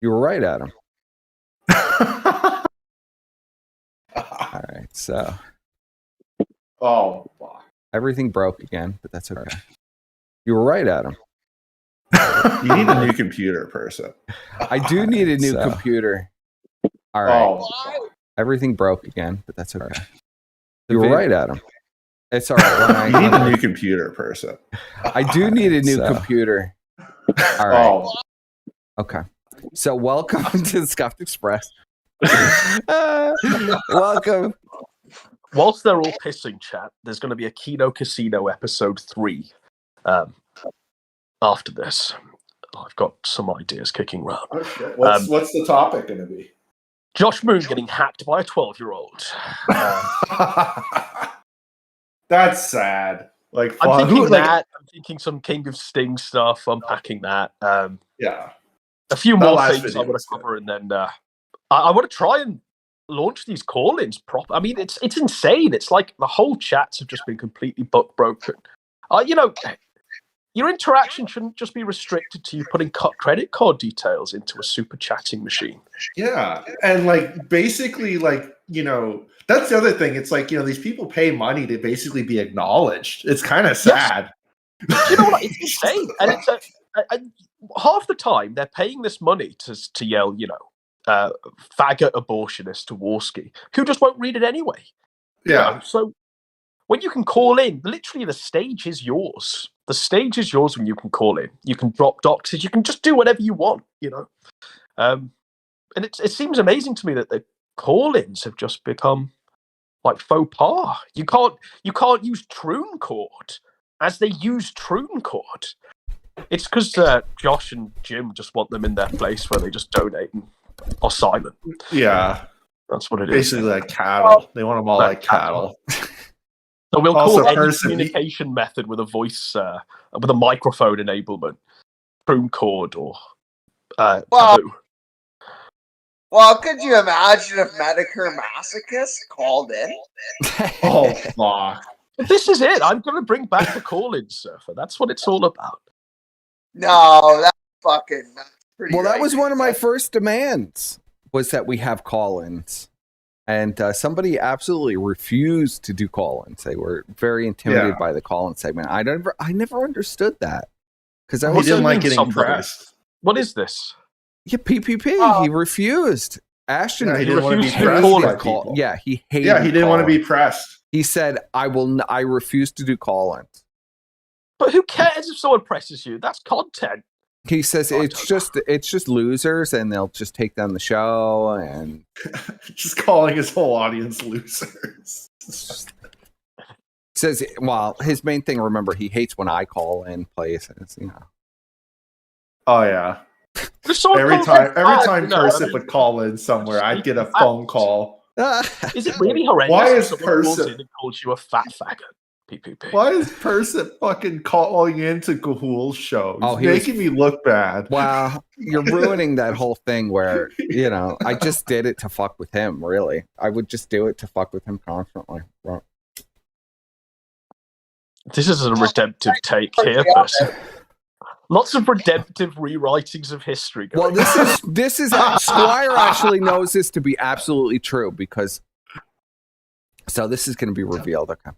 You were right, Adam. All right, so. Oh, fuck. Everything broke again, but that's okay. You were right, Adam. You need a new computer, person. I do need a new computer. All right. Oh, everything broke again, but that's okay. You were right, Adam. It's all right. You need a new computer, person. I do need a new computer. All right. Oh. Okay. So welcome to the Scuffed Express. Welcome. Whilst they're all pissing, chat, there's going to be a Kino Casino episode 3 after this. I've got some ideas kicking around. Oh, shit. What's the topic going to be? Josh Moon getting hacked by a 12-year-old. That's sad. Like, I'm thinking that. I'm thinking some King of Sting stuff. Unpacking that. Yeah. A few more things I want to cover, and then I want to try and launch these call-ins proper. I mean, it's insane. It's like the whole chats have just been completely broken. Your interaction shouldn't just be restricted to you putting credit card details into a super chatting machine. Yeah, and basically, that's the other thing. It's these people pay money to basically be acknowledged. It's kind of sad. Yes. You know what? It's insane, and it's half the time they're paying this money to yell, faggot abortionist to Warski, who just won't read it anyway. Yeah. So when you can call in, literally the stage is yours. The stage is yours when you can call in. You can drop doxes. You can just do whatever you want, And it seems amazing to me that the call-ins have just become like faux pas. You can't use TrueCord as they use TrueCord. It's because Josh and Jim just want them in their place where they just donate and are silent. Yeah. That's what it is. Basically like cattle. They want them all like cattle. So we'll call any communication method with a voice, with a microphone enablement, TrueCord or Taboo. Well, could you imagine if Medicare Masochist called in? Oh, fuck. This is it. I'm going to bring back the call-in surfer. That's what it's all about. No, that's fucking... Pretty that was one of my first demands, was that we have call-ins. And somebody absolutely refused to do call-ins. They were very intimidated by the call-in segment. I never understood that. Because I didn't like getting pressed. What is this? Yeah, PPP. He refused. Ashton, he didn't want to be pressed by people. Yeah, he hated. Yeah, he didn't want to be pressed. He said, I refuse to do call-ins. But who cares if someone presses you? That's content. He says it's just losers, and they'll just take down the show, and just calling his whole audience losers. Says, well, his main thing. Remember, he hates when I call in places. Oh yeah. Every time Cursive would call in somewhere, I'd get a phone call. Is it really horrendous? Why is Cursive calls you a fat faggot? PPP. Why is Persic fucking calling into Gahul's show? He's making me look bad. Wow, you're ruining that whole thing where, I just did it to fuck with him, really. I would just do it to fuck with him constantly. Well, this is a redemptive take here, person. Lots of redemptive rewritings of history. Well, this is Squire actually knows this to be absolutely true because... So this is going to be revealed, okay.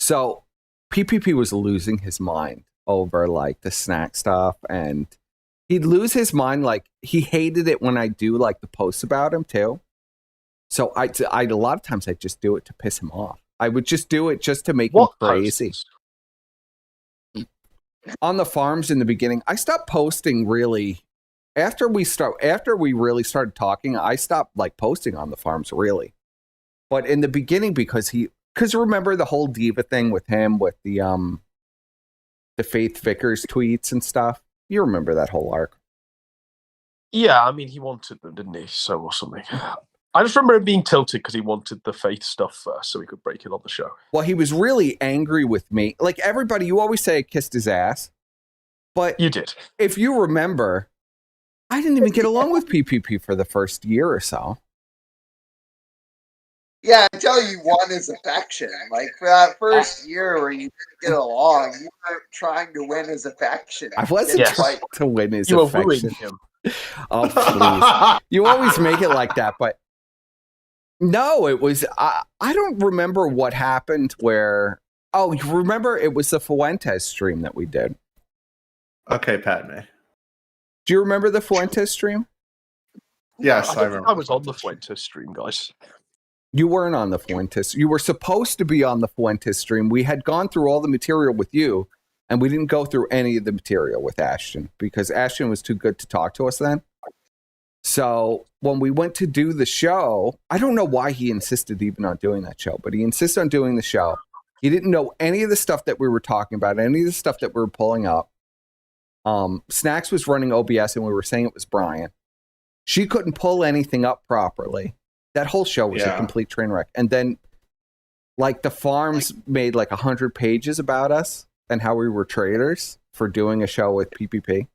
So PPP was losing his mind over the snack stuff, and he'd lose his mind. He hated it when I do the posts about him too. So I a lot of times I just do it to piss him off. I would just do it just to make him crazy. On the farms in the beginning, I stopped posting really after we really started talking. I stopped posting on the farms really, but in the beginning because remember the whole diva thing with him with the Faith Vickers tweets and stuff. You remember that whole arc? Yeah, I mean he wanted them, didn't he? So or something. I just remember him being tilted because he wanted the Faith stuff first so he could break it on the show. Well, he was really angry with me. Everybody, you always say I kissed his ass. But you did. If you remember, I didn't even get along with PPP for the first year or so. Yeah, until you won his affection. For that first year where you didn't get along, you weren't trying to win his affection. I wasn't trying to win his affection. You were wooing him. Oh, please. You always make it like that, but no, it was, I don't remember what happened where, oh, you remember it was the Fuentes stream that we did. Okay, Padme. Do you remember the Fuentes stream? Yes, I think remember. I was on the Fuentes stream, guys. You weren't on the Fuentes. You were supposed to be on the Fuentes stream. We had gone through all the material with you, and we didn't go through any of the material with Ashton because Ashton was too good to talk to us then. So when we went to do the show, I don't know why he insisted even on doing that show, but he insisted on doing the show. He didn't know any of the stuff that we were talking about, any of the stuff that we were pulling up. Snacks was running OBS, and we were saying it was Brian. She couldn't pull anything up properly. That whole show was a complete train wreck. And then, like, the farms made like 100 pages about us and how we were traitors for doing a show with PPP.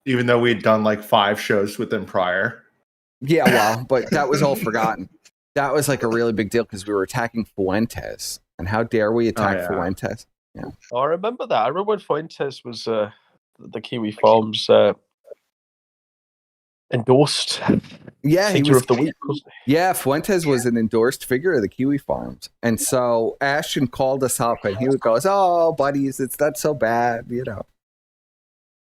Even though we'd done like 5 shows with them prior. Yeah, well, but that was all forgotten. That was like a really big deal because we were attacking Fuentes. And how dare we attack Fuentes? Yeah. Oh, I remember that. I remember when Fuentes was the Kiwi Farms endorsed figure of the week, wasn't he? Yeah, Fuentes was an endorsed figure of the Kiwi Farms. And so Ashton called us up and he goes, oh, buddies, it's not so bad, you know.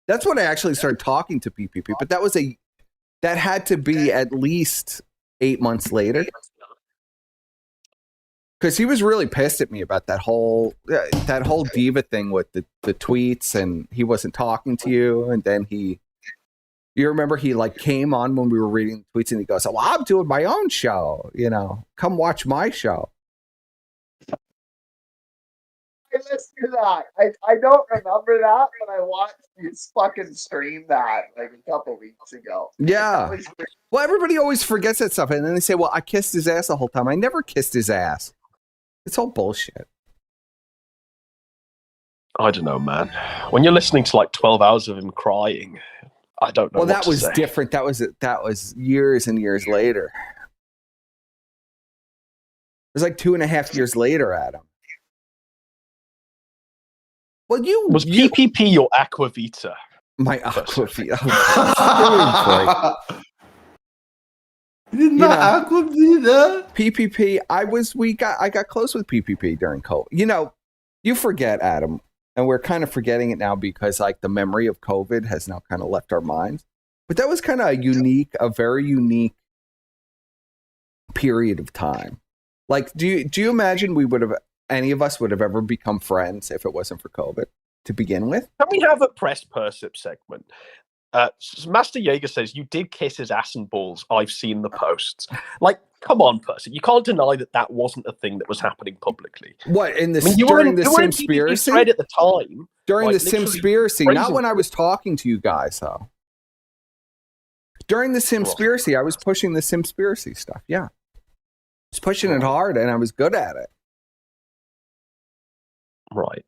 That's when I actually started talking to PPP, but that had to be at least 8 months later. Because he was really pissed at me about that whole diva thing with the tweets, and he wasn't talking to you. And then you remember he like came on when we were reading the tweets, and he goes, "Oh, I'm doing my own show. You know, come watch my show." I listened to that. I don't remember that, but I watched you fucking stream that like a couple weeks ago. Yeah. Well, everybody always forgets that stuff, and then they say, "Well, I kissed his ass the whole time." I never kissed his ass. It's all bullshit. I don't know, man. When you're listening to like 12 hours of him crying, I don't know. Well, that was different. That was years and years later. It was like 2.5 years later, Adam. Well, was PPP your Aquavita? My Aquavita. Aquavita. PPP. I got close with PPP during COVID. You know, you forget, Adam, and we're kind of forgetting it now because like the memory of COVID has now kind of left our minds. But that was kind of a very unique period of time. Like, do you imagine any of us would have ever become friends if it wasn't for COVID to begin with? Can we have a press Persip segment? Master Jaeger says, you did kiss his ass and balls. I've seen the posts. Like, come on, Persip. You can't deny that wasn't a thing that was happening publicly. What, during the Simspiracy? thread at the time. During like, the Simspiracy. Not when I was talking to you guys, though. During the Simspiracy, I was pushing the Simspiracy stuff. Yeah. I was pushing it hard, and I was good at it. Right.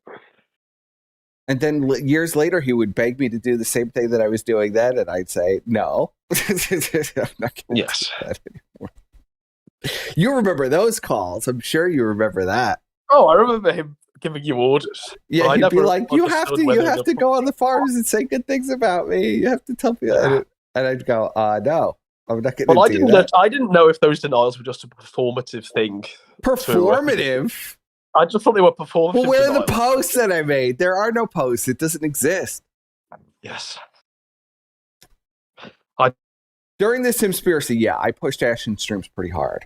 And then years later, he would beg me to do the same thing that I was doing then, and I'd say, no. I'm not going to do that anymore. You remember those calls. I'm sure you remember that. Oh, I remember him giving you orders. Yeah, he'd be like, you have to go on the farms and say good things about me. You have to tell me that. And I'd go, no. I'm not going to do that. I didn't know if those denials were just a performative thing. Performative? I just thought they were performative. Well, where are the posts that I made? There are no posts. It doesn't exist. Yes. During this Simspiracy, yeah, I pushed Ashton streams pretty hard.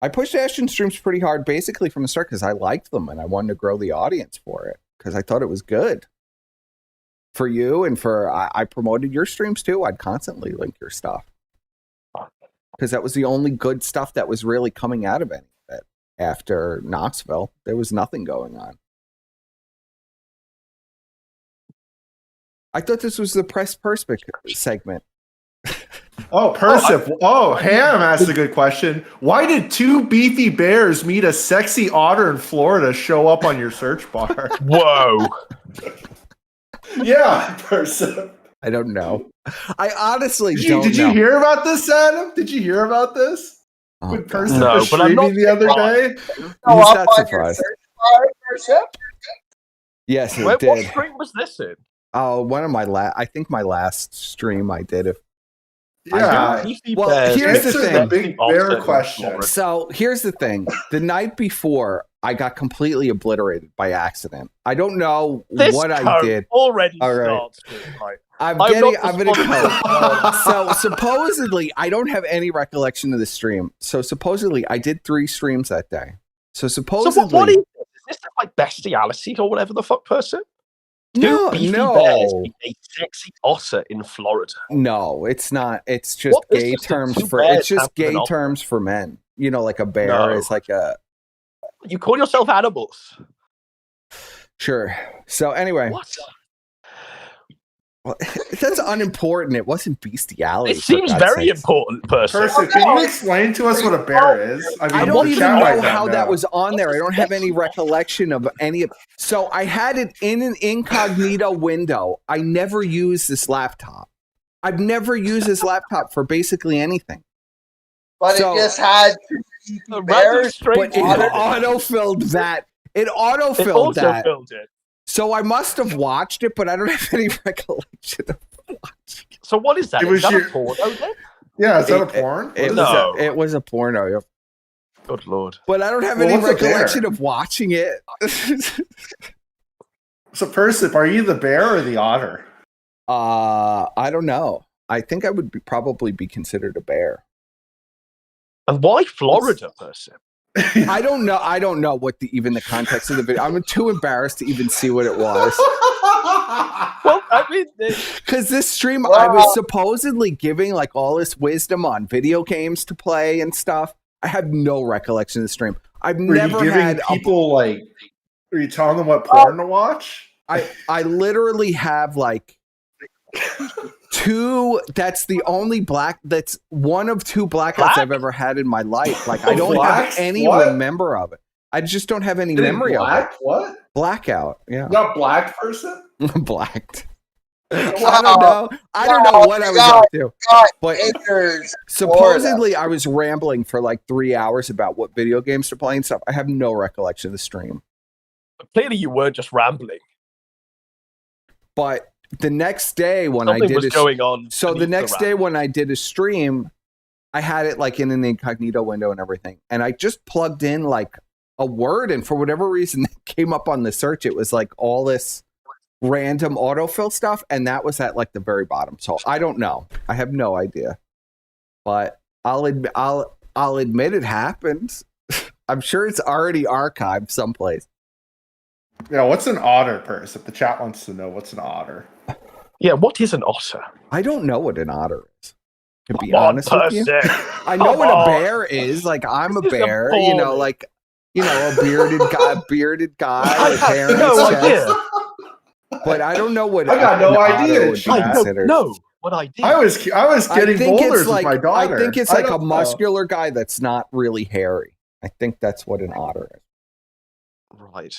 I pushed Ashton streams pretty hard basically from the start because I liked them and I wanted to grow the audience for it because I thought it was good. For you and I promoted your streams too. I'd constantly link your stuff because that was the only good stuff that was really coming out of any of it. After Knoxville, there was nothing going on. I thought this was the press Perspicacity segment. Oh, Persip. Ham asked a good question. Why did 2 beefy bears meet a sexy otter in Florida show up on your search bar? Whoa. Yeah, Persip. I don't know. I honestly don't know. Did you hear about this, Adam? Did you hear about this? Oh, With Persip was streaming the other day? He's not surprised. Persip? Yes, it What did. stream was this in? Oh, one of my I think my last stream I did. Yeah. Well, here's the Answer thing. the big bear question. So here's the thing. The night before, I got completely obliterated by accident. I don't know what I did. Already All right. starts with, like, I'm going to So supposedly, I don't have any recollection of the stream. So supposedly, I did 3 streams that day. So supposedly, so what is this? Is this like bestiality or whatever the fuck, person? No, Two beefy no. bears beat a sexy otter in Florida. No, it's not. It's just What? It's gay just terms two for. bears It's just having an gay otter. terms for men. You know, like a bear No. is like a. You call yourself animals? Sure. So anyway, What? well, that's unimportant. It wasn't bestiality. It seems for God's very sakes. important, person. Person, can you explain to us what a bear is? I the don't even chat know might not how that know. was on there. I don't have any recollection of any of. So I had it in an incognito window. I never used this laptop. I've never used this laptop for basically anything. But So- it just had A random bears. stranger. But it auto-filled that. It It auto-filled also that. filled it. So I must have watched it, but I don't have any recollection of watching it. So what is that? It was Is that your- a porno then? Yeah, is that a It- porn? What It is was, No. it was a porno, yeah. Good lord. But I don't have Well, any what's a bear? recollection of watching it. So, Persip, are you the bear or the otter? I don't know. I think I would probably be considered a bear. And why Florida, person? I don't know. I don't know what even the context of the video. I'm too embarrassed to even see what it was. Well, I mean, Because this stream, I was supposedly giving like all this wisdom on video games to play and stuff. I have no recollection of the stream. I've Were never you giving had people like? Are you telling them what porn to watch? I literally have like 2. That's the only that's one of 2 blackouts Black? I've ever had in my life. Like I don't have Blacks? any What? remember of it. I just don't have any Getting memory of it. black? What? Blackout. Yeah. Not black person? Blacked. I don't know. I don't know what I was God. up to. God, But acres. supposedly I was rambling for like 3 hours about what video games to play and stuff. I have no recollection of the stream. clearly you were just rambling. But the next day when Something I did was going on. so the beneath next day ramble. when I did a stream, I had it like in an incognito window and everything. And I just plugged in like a word, and for whatever reason it came up on the search. It was like all this random autofill stuff, and that was at like the very bottom. So I don't know. I have no idea. But I'll admit it happened. I'm sure it's already archived someplace. Yeah, what's an otter, Persip? The chat wants to know what's an otter. Yeah, what is an otter? I don't know what an otter is. To be Come on, honest with you. person. I know Come what a on. bear is. Like I'm a This is bear, you know, appalling. like a bearded guy I with have hair on no his chest. idea. But I don't know what I got no an idea, otter would be Chad. I don't considered. know what I did. I was getting boulders like with my daughter. I think it's I like a don't know. muscular guy that's not really hairy. I think that's what an otter is. Right.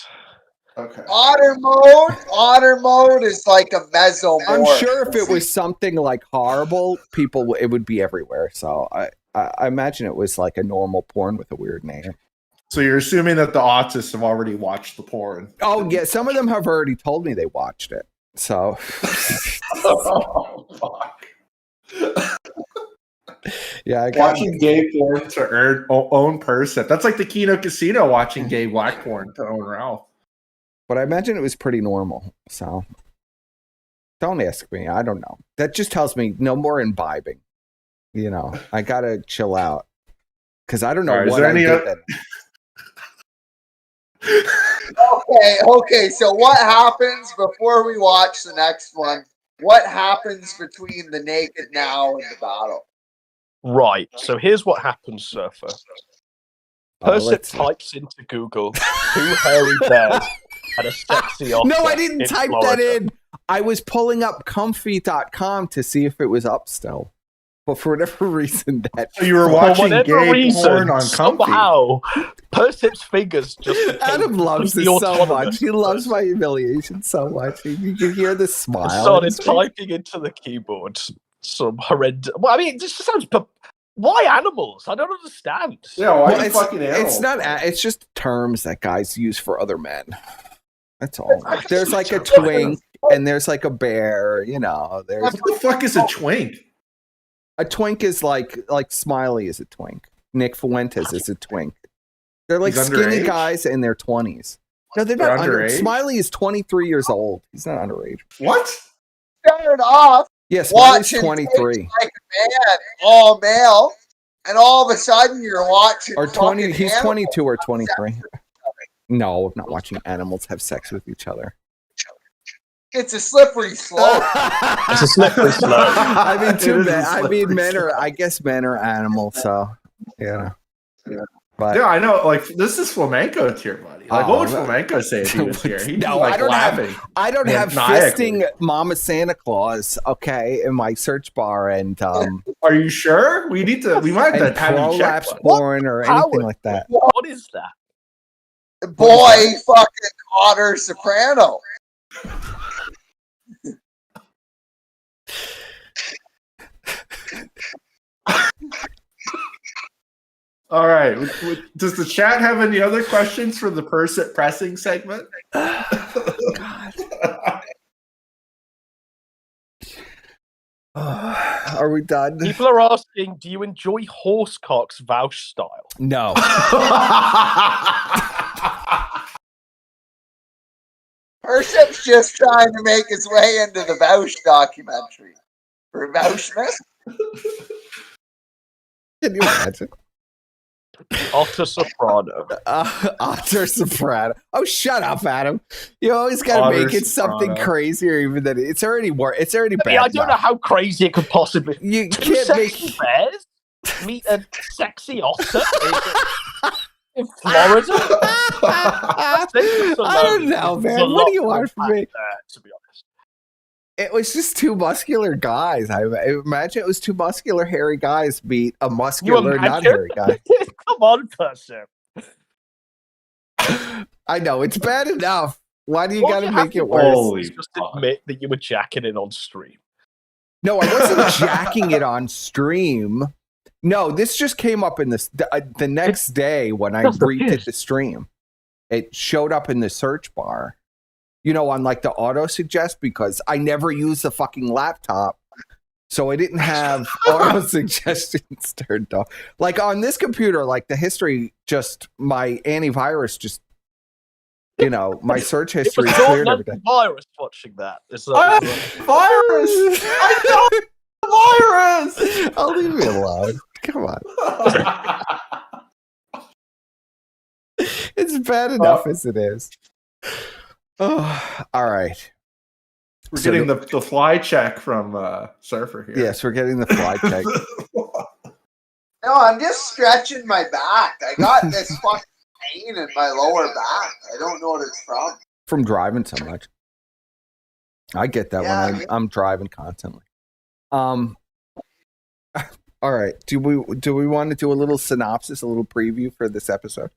Okay. Otter mode is like a mesomorph. I'm sure if it was something like horrible, it would be everywhere. So I imagine it was like a normal porn with a weird name. So you're assuming that the autists have already watched the porn. Oh yeah, some of them have already told me they watched it. So Oh, fuck. yeah, I got Watching gay porn to own Persip. That's like the Kino Casino watching gay black porn to own Ralph. but I imagine it was pretty normal. So don't ask me. I don't know. That just tells me no more imbibing. You know, I gotta chill out because I don't know All right, is what there I any did. oth- Okay, so what happens before we watch the next one? What happens between the naked now and the battle? Right. So here's what happens, Surfer. Persip let's see. types into Google 2 hairy bears and a sexy otter. No, I didn't in type that Florida. in. I was pulling up comfy.com to see if it was up still. But for whatever reason, that So you were For watching whatever gay reason, porn on Comfy. somehow, Persip's fingers just became Adam loves this completely so autonomous. much. He loves my humiliation so much. You can hear the smile. I on started his face. typing into the keyboard some horrendous. Well, I mean, this just sounds. Why animals? I don't understand. Yeah, why Well, are you it's, fucking animals? it's not. It's just terms that guys use for other men. That's all. There's like a twink and there's like a bear. You know, there's What the fuck is a twink? a twink is like Smiley is a twink. Nick Fuentes is a twink. They're like He's skinny underage? guys in their 20s. No, they're They're not underage? Smiley is 23 years old. He's not underage. What? Started off Yeah, Smiley's watching 23. things like a man, all male, and all of a sudden you're watching Or 20, fucking he's animals 22 or have 23. sex. No, I'm not watching animals have sex with each other. It's a slippery slope. It's a slippery slope. I mean, It is a I mean, slippery men are. slope. I guess men are animals, so yeah. But Yeah, I know. Like, this is flamenco tier, buddy. Like, what would Oh, flamenco say if he was here? He'd No, be like I don't have- laughing. I don't Yeah, have maniacally. fisting Mama Santa Claus, okay, in my search bar, and Are you sure? We need to. We might have and to have you check. prolapse porn or How anything would- like that. What is that? Boy, fucking Otter Soprano. All right. Does the chat have any other questions for the pressing segment? God. Are we done? People are asking, do you enjoy horsecocks Vouch style? No. Persip's just trying to make his way into the Vouch documentary. For Vouchness? Can you imagine? Otter Soprano. Otter Soprano. Oh, shut up, Adam. You always got to Otter make it something Soprano. crazier, even than it's already It's already I bad. mean, I don't know enough. how crazy it could possibly be. You Two can't sexy make. bears meet a sexy otter in Florida. I don't know, man. What do you want from me? To be honest. It was just two muscular guys. I imagine it was two muscular, hairy guys meet a muscular, not hairy guy. Come on, person. I know it's bad enough. Why do you All got to you have make it to worse? do Holy is just fuck. admit that you were jacking it on stream. No, I wasn't jacking it on stream. No, this just came up in the next day when I That's the redid piss. the stream. It showed up in the search bar, you know, on like the auto suggest, because I never use the fucking laptop. So I didn't have auto suggestions turned off. Like on this computer, like the history, just my antivirus, just, you know, my search It history was is not cleared an every day. virus watching that. It's Virus! I know the virus! I'll leave me alone. Come on. It's bad enough as it is. Oh, all right. We're So getting the fly check from Surfer here. Yes, we're getting the fly check. No, I'm just stretching my back. I got this fucking pain in my lower back. I don't know what it's from. From driving so much. I get that Yeah, when I'm driving constantly. All right. Do we want to do a little synopsis, a little preview for this episode?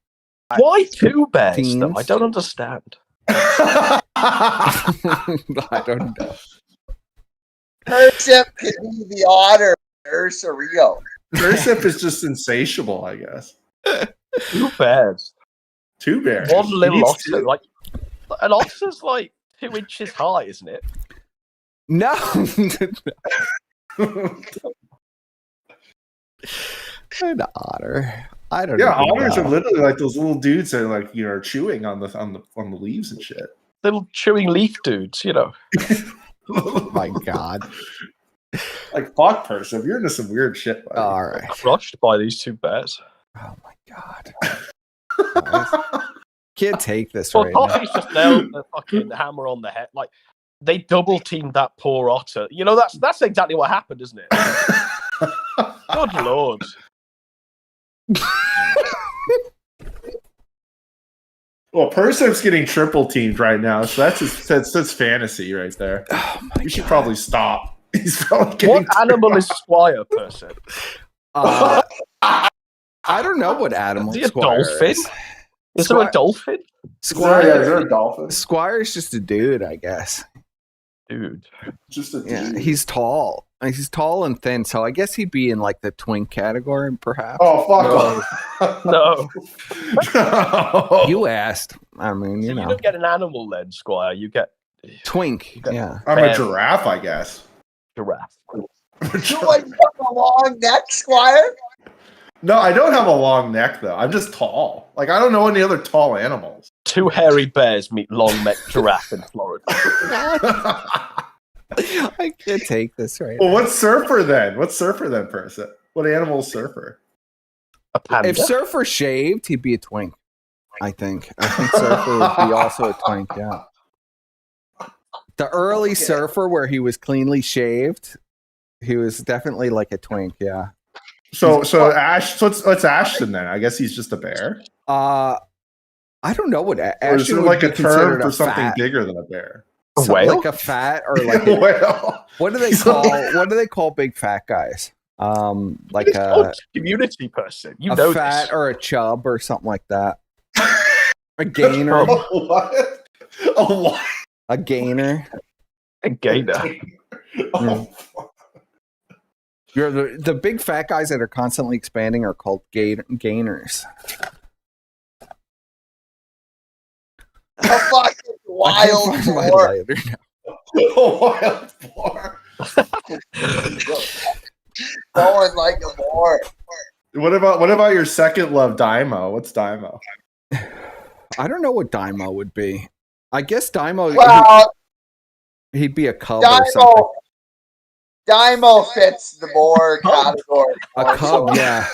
Why two bears, though? Teens. I don't understand. I don't know. Persip could be the Otter Ursa Rio. Persip is just insatiable, I guess. Two bears. Two bears. One He little needs otter. two. Like, an otter's like 2 inches high, isn't it? No. An otter. I don't know. Yeah, otters are literally like those little dudes that are like, you know, are chewing on the leaves and shit. Little chewing leaf dudes, you know. Oh my God. Like, fuck, Persip, you're into some weird shit. Buddy. All right. Crushed by these two bears. Oh my God. Can't take this Well, right now. Coffee's just nailed the fucking hammer on the head. Like, they double teamed that poor otter. You know, that's exactly what happened, isn't it? Good lord. Well, Persip's getting triple teamed right now, so that's fantasy right there. Oh my You should God. probably stop. He's probably getting What animal is Squire, person? I don't know what animal Is he a Squire dolphin? is. Is there a dolphin? Squire, a dolphin? Squire's just a dude, I guess. Dude. Just a Yeah, dude. he's tall. He's tall and thin, so I guess he'd be in like the twink category, perhaps. Oh, fuck No. off. No. You asked. I mean, So you you know. don't get an animal then, Squire. You get Twink. Yeah. I'm a giraffe, I guess. Giraffe. You like a long neck, Squire? No, I don't have a long neck though. I'm just tall. Like I don't know any other tall animals. 2 hairy bears meet long-necked giraffe in Florida. I can't take this right Well, now. what's surfer then? What's surfer then, person? What animal is surfer? A panda. If Surfer shaved, he'd be a twink. I think Surfer would be also a twink. Yeah. The early Surfer, where he was cleanly shaved, he was definitely like a twink. Yeah. So Ash. So it's Ashton then. I guess he's just a bear. I don't know what Or is Ashton there would like be a term considered for a something fat. bigger than a bear? A whale? Like a fat or like a, Whale. what do they call big fat guys? Like It's called a community person. You know fat this. or a chub or something like that. A gainer. What? A what? A gainer. A gator. Oh, You're the big fat guys that are constantly expanding are called gainers. A fucking wild I find my boar. lighter now. a wild boar. Going like a boar. What about your second love, Daimo? What's Daimo? I don't know what Daimo would be. I guess Daimo Well, he'd be a cub or something. Daimo fits the boar category. A cub, yeah.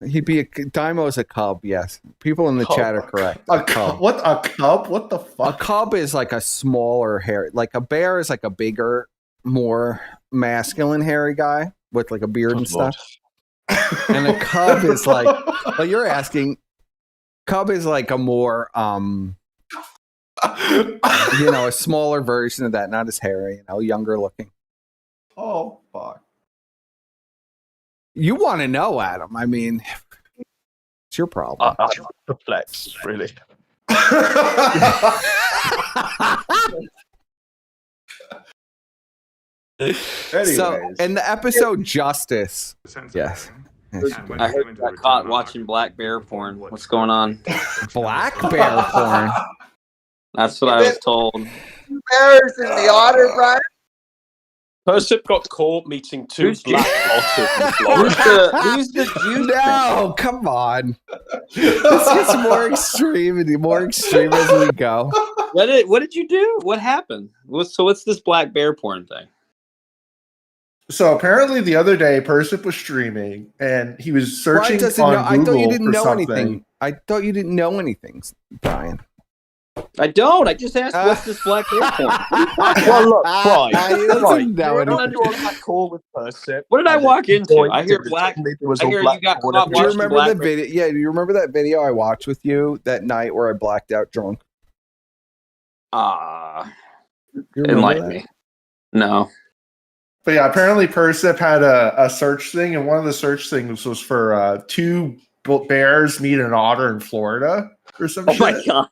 He'd be Daimo's a cub, yes. People in the chat are correct. A cub? What a cub? What the A fuck? cub is like a smaller hair. Like a bear is like a bigger, more masculine hairy guy with like a beard and stuff. And a cub is like, well, you're asking, cub is like a more, a smaller version of that, not as hairy, younger looking. Oh fuck. You want to know, Adam. I mean, it's your problem. I'm perplexed, really. So, in the episode Justice, yes. I heard you got caught watching black bear porn. What's going on? Black bear porn. That's what I was told. Bears in the Otter, Brian. Persip got caught meeting 2 Who's black otters in Florida. Who's the juice? No, come on. This gets more extreme and more extreme as we go. What did you do? What happened? What's this black bear porn thing? So apparently the other day, Persip was streaming and he was searching Brian doesn't on know. I Google thought you didn't for know something. anything. I thought you didn't know anything, Brian. I don't. I just asked, what's this black bear porn? Well, look, Brian. He doesn't Brian, know you're anything. on that call with Persip. What did I walk into? I hear black. I I hear you got caught Do you watching remember black the bear. video? Yeah, do you remember that video I watched with you that night where I blacked out drunk? You remember Enlighten that? me. No. But yeah, apparently Persip had a search thing, and one of the search things was for 2 bears meet an otter in Florida or some Oh shit. my god.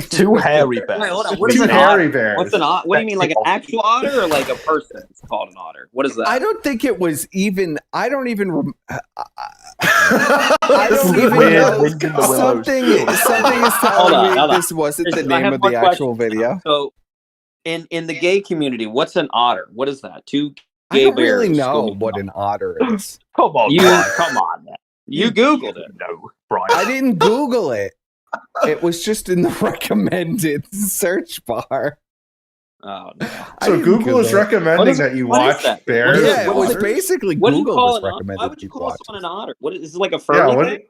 2 hairy bears. Wait, hold on. What is 2 an hairy otter? bears. What's an otter? What do you mean, like an actual otter or like a person? It's called an otter. What is that? I don't think it was even. I don't even. I This don't is even weird. know. Wind in the willows. Something is Hold telling on, me hold on. this wasn't the Listen, I name have of the one actual question. video. So, in the gay community, what's an otter? What is that? 2 I gay don't bears. really know going- what an otter is. Come on, You Brian. come on, man. You googled it. No, Brian. I didn't Google it. It was just in the recommended search bar. Oh no. I So didn't Google is it. recommending that you what is watch that? bears. What is Yeah, it What was is- basically What do you Google call was an otter? recommended. Why would you people call watch someone this. an otter? What is it like a furry Yeah, thing? Is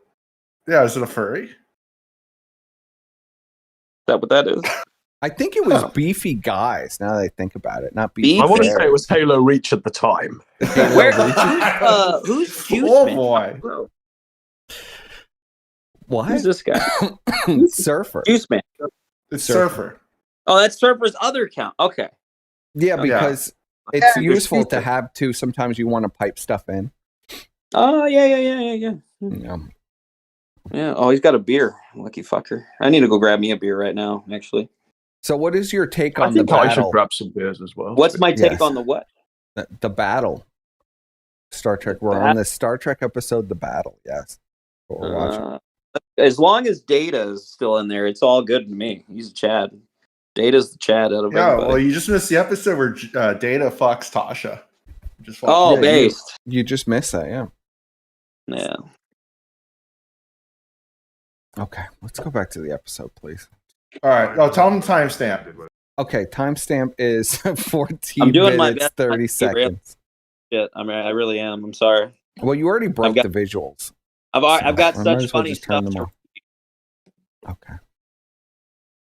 yeah, is it a furry? that what that is? I think it was Oh. beefy guys. Now that I think about it, not beefy. I want to bears. say it was Halo Reach at the time. Where? Who's Juice Oh Man? boy. What? Who's this guy? Surfer. Juice Man. It's Surfer. Surfer. Oh, that's Surfer's other account. Okay. Yeah, Yeah. because it's Yeah, useful to have to. Sometimes you want to pipe stuff in. Oh yeah. You know. Yeah. Oh, he's got a beer. Lucky fucker. I need to go grab me a beer right now. Actually, So, what is your take I on the think I should battle? grab some beers as well. what's my take Yes. on the what? The battle. Star Trek. We're on this Star Trek episode, The Battle. Yes. What we're watching. As long as Data is still in there, it's all good to me. He's a Chad. Data's the chat out of Yeah, everybody. well, you just missed the episode where Data fucks Tasha. Just Oh, Yeah, based. You just missed that, yeah. Yeah. Okay, let's go back to the episode, please. all right. Oh, tell them the timestamp. Okay, timestamp is 14 I'm doing my minutes, best 30 not to be seconds. Shit. I mean, I really am. I'm sorry. Well, you already broke got- the visuals. I've got I might such as well funny just turn stuff. them off. Okay.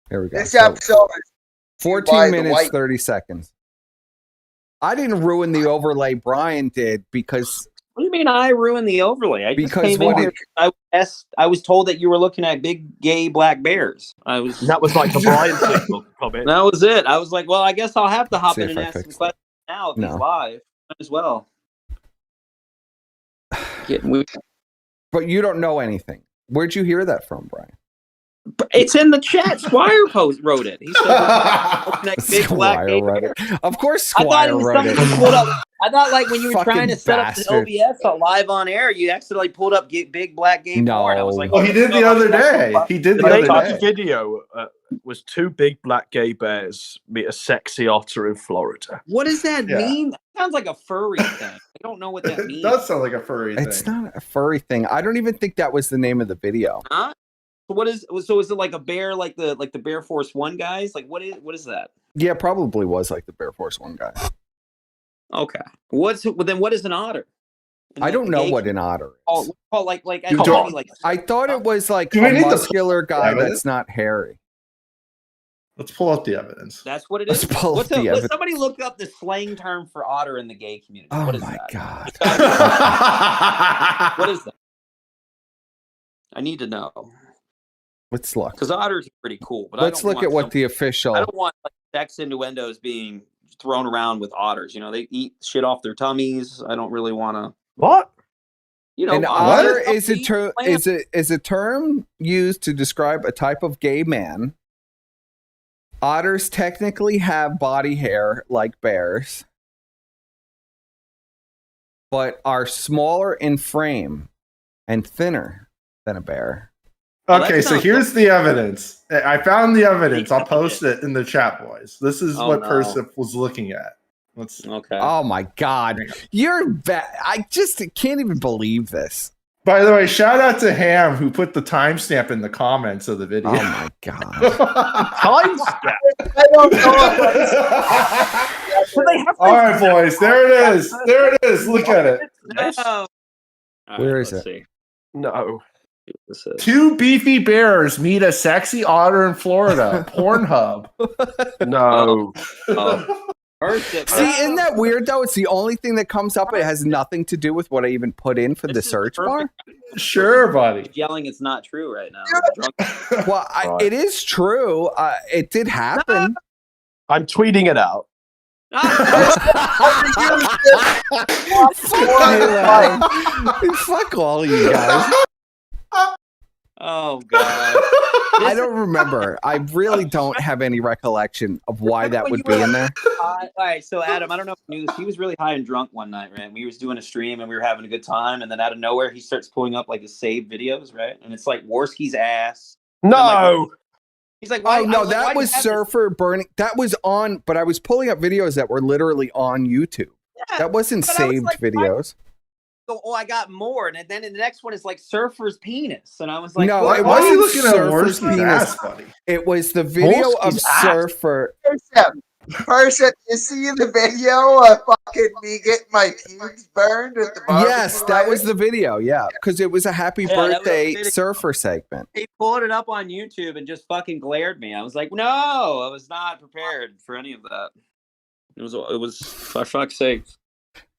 Here we go. This So, episode is by 14 the minutes, white- 30 seconds. I didn't ruin the overlay. Brian did because What do you mean I ruined the overlay? I just Because came what in here. I was told that you were looking at big gay black bears. And that was like a Brian signal comment. That was it. I was like, well, I guess I'll have to hop See in if and I ask some fixed it. questions now if he's No. live. Might as well. Getting weird. but you don't know anything. Where'd you hear that from, Brian? But it's in the chat. Squire post wrote it. He said, looking at big black Squire gay wrote bears. it. Of course, I thought Squire it was wrote something it. you pulled up. I thought like when you were Fucking trying to set up bastard. the OBS live on air, you accidentally pulled up big black gay porn. I was like, Well, he did the other day. He did the The other latest day. video was two big black gay bears meet a sexy otter in Florida. what does that Yeah. mean? That sounds like a furry thing. I don't know what that It means. does sound like a furry It's thing. not a furry thing. I don't even think that was the name of the video. Huh? So is it like a bear, like the Bear Force One guys? Like what is that? Yeah, it probably was like the Bear Force One guy. Okay. What is an otter? I don't know what an otter is. Like You as don't- many, like I thought it was like Do we a need to muscular guy evidence? that's not hairy. Let's pull up the evidence. that's what it Let's is. pull up the Let evidence. somebody look up the slang term for otter in the gay community. Oh What is my that? god. What is that? I need to know Let's look. because otters are pretty cool. But Let's I don't look want at what some- the official. I don't want like, sex innuendos being thrown around with otters. You know, they eat shit off their tummies. I don't really want to. What? You know, An otters otter don't is a eat term plants. is a term used to describe a type of gay man. Otters technically have body hair like bears, but are smaller in frame and thinner than a bear. Well, Okay, that so sounds here's the evidence. I found the evidence. I'll post it in the chat, boys. This is Oh, what no. Persip was looking at. Let's. Okay. Oh my god, you're I just can't even believe this. By the way, shout out to Ham who put the timestamp in the comments of the video. Oh my god. Timestamp. I don't know. Do they have All right, boys. There it is. There it is. Look at it. No. All right, Where is let's it? see. No. This is- Two beefy bears meet a sexy otter in Florida. Pornhub. No. Oh. First, See, isn't that weird though? It's the only thing that comes up. It has nothing to do with what I even put in for the This is search bar. perfect. Sure, buddy. Yelling, it's not true right now. Drunk- Well, it is true. It did happen. I'm tweeting it out. Fuck all you guys. Oh god. I don't remember. I really don't have any recollection of why that would be in there. All right, so Adam, I don't know if you knew this. He was really high and drunk one night, right? We was doing a stream and we were having a good time, and then out of nowhere, he starts pulling up like his saved videos, right? And it's like Worski's ass. No. He's like, why? Oh I no, like, that why'd you was have this? Surfer burning. That was on, but I was pulling up videos that were literally on YouTube. Yeah, That wasn't but I was saved like, why- videos. Go, oh, I got more, and then in the next one is like Surfer's penis, and I was like, No, what? it Why are you wasn't looking at Surfer's Worski's penis. ass, buddy? It was the video of Wolski's ass. Surfer. Person, you see the video of fucking me getting my pubes burned at the barbecue? Yes, that was the video. Yeah, because it was a happy Yeah, that was the birthday video. Surfer segment. He pulled it up on YouTube and just fucking glared me. I was like, no, I was not prepared for any of that. It was for fuck's sake.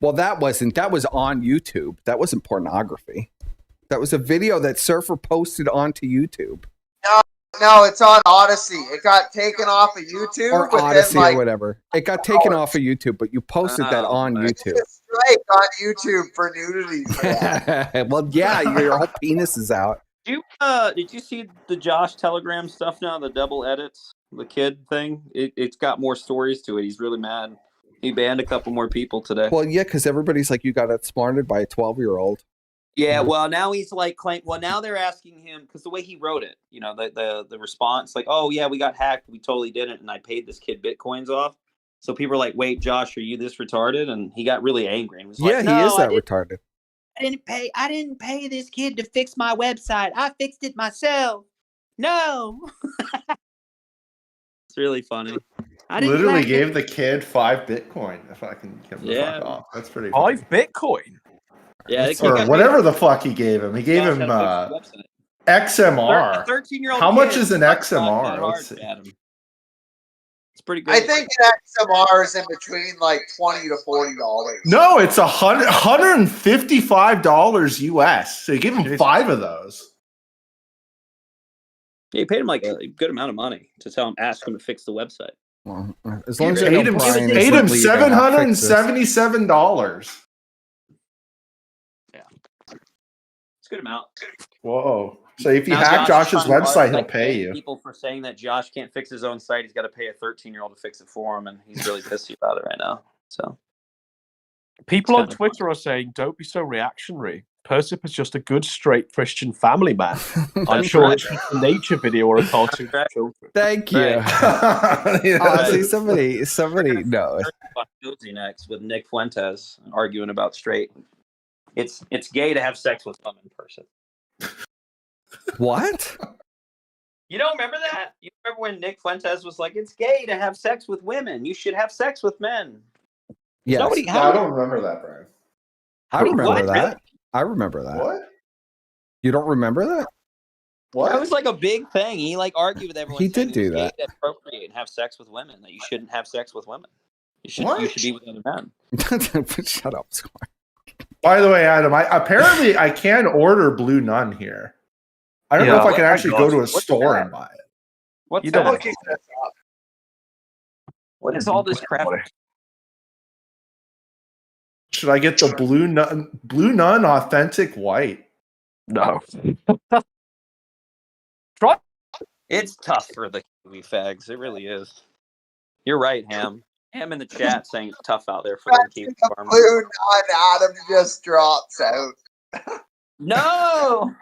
Well, that was on YouTube. That wasn't pornography. That was a video that Surfer posted onto YouTube No, it's on Odyssey. It got taken off of YouTube. or but Odyssey then, like, or whatever. It got taken off of YouTube, but you posted that Oh, on right. YouTube. it's a strike on YouTube for nudity. For that. Well, yeah, your whole penis is out. Did you see the Josh Telegram stuff now? The double edits, the kid thing. It's got more stories to it. He's really mad. He banned a couple more people today. Well, yeah, because everybody's like, you got outsmarted by a 12-year-old. Yeah, well, now he's like well, now they're asking him because the way he wrote it, the response, like, oh yeah, we got hacked, we totally didn't, and I paid this kid bitcoins off. So people are like, wait, Josh, are you this retarded? And he got really angry and was like, he no, is that retarded. I didn't pay this kid to fix my website. I fixed it myself. No. It's really funny. I didn't Literally gave the kid 5 Bitcoin. If I can get the Yeah. fuck off, that's pretty. Funny. 5 Bitcoin. Yeah, Or whatever the fuck he gave him. He gave Josh him had to fix the website. XMR. 13-year-old. How much kid is an fucks not XMR? that hard, Let's see. Adam. It's pretty great. I think an XMR is in between like $20 to $40. No, it's $155 US. So you give him 5 of those. Yeah, he paid him like a good amount of money to ask him to fix the website. Well, as long as Paid I him, know Brian is paid him leaving, I'll fix this. $777. Yeah, it's a good amount. Whoa! So if you Now hack Josh is Josh's trying to website, he'll like, pay thank you. People for saying that Josh can't fix his own site. He's got to pay a 13-year-old to fix it for him, and he's really pissy about it right now. So People on It's Twitter are saying, don't be so reactionary. Persip is just a good, straight Christian family man. I'm That's sure right. it's just a nature video or a cartoon for children. Thank you. Yeah. See, somebody knows. Guilty next with Nick Fuentes arguing about straight. It's gay to have sex with women in person. What? You don't remember that? You remember when Nick Fuentes was like, "It's gay to have sex with women. You should have sex with men." Yes. Nobody. I don't remember that, Brian. I remember What? that. Really? I remember that. What? You don't remember that? What? That was like a big thing. He like argued with everyone. He saying did do it was that. gay to procreate and have sex with women. That you shouldn't have sex with women. You should be with other men. Shut up, Squire. By the way, Adam, I can order Blue Nun here. I don't know if I can actually go to a store and buy it. What's You don't that? want to keep this up. What is all this crap? Should I get the Blue Nun Authentic White? No. Try. It's tough for the Kiwi fags. It really is. You're right, Ham. Ham in the chat saying it's tough out there for the Kiwi The farmers. Blue Nun Adam just drops out. No!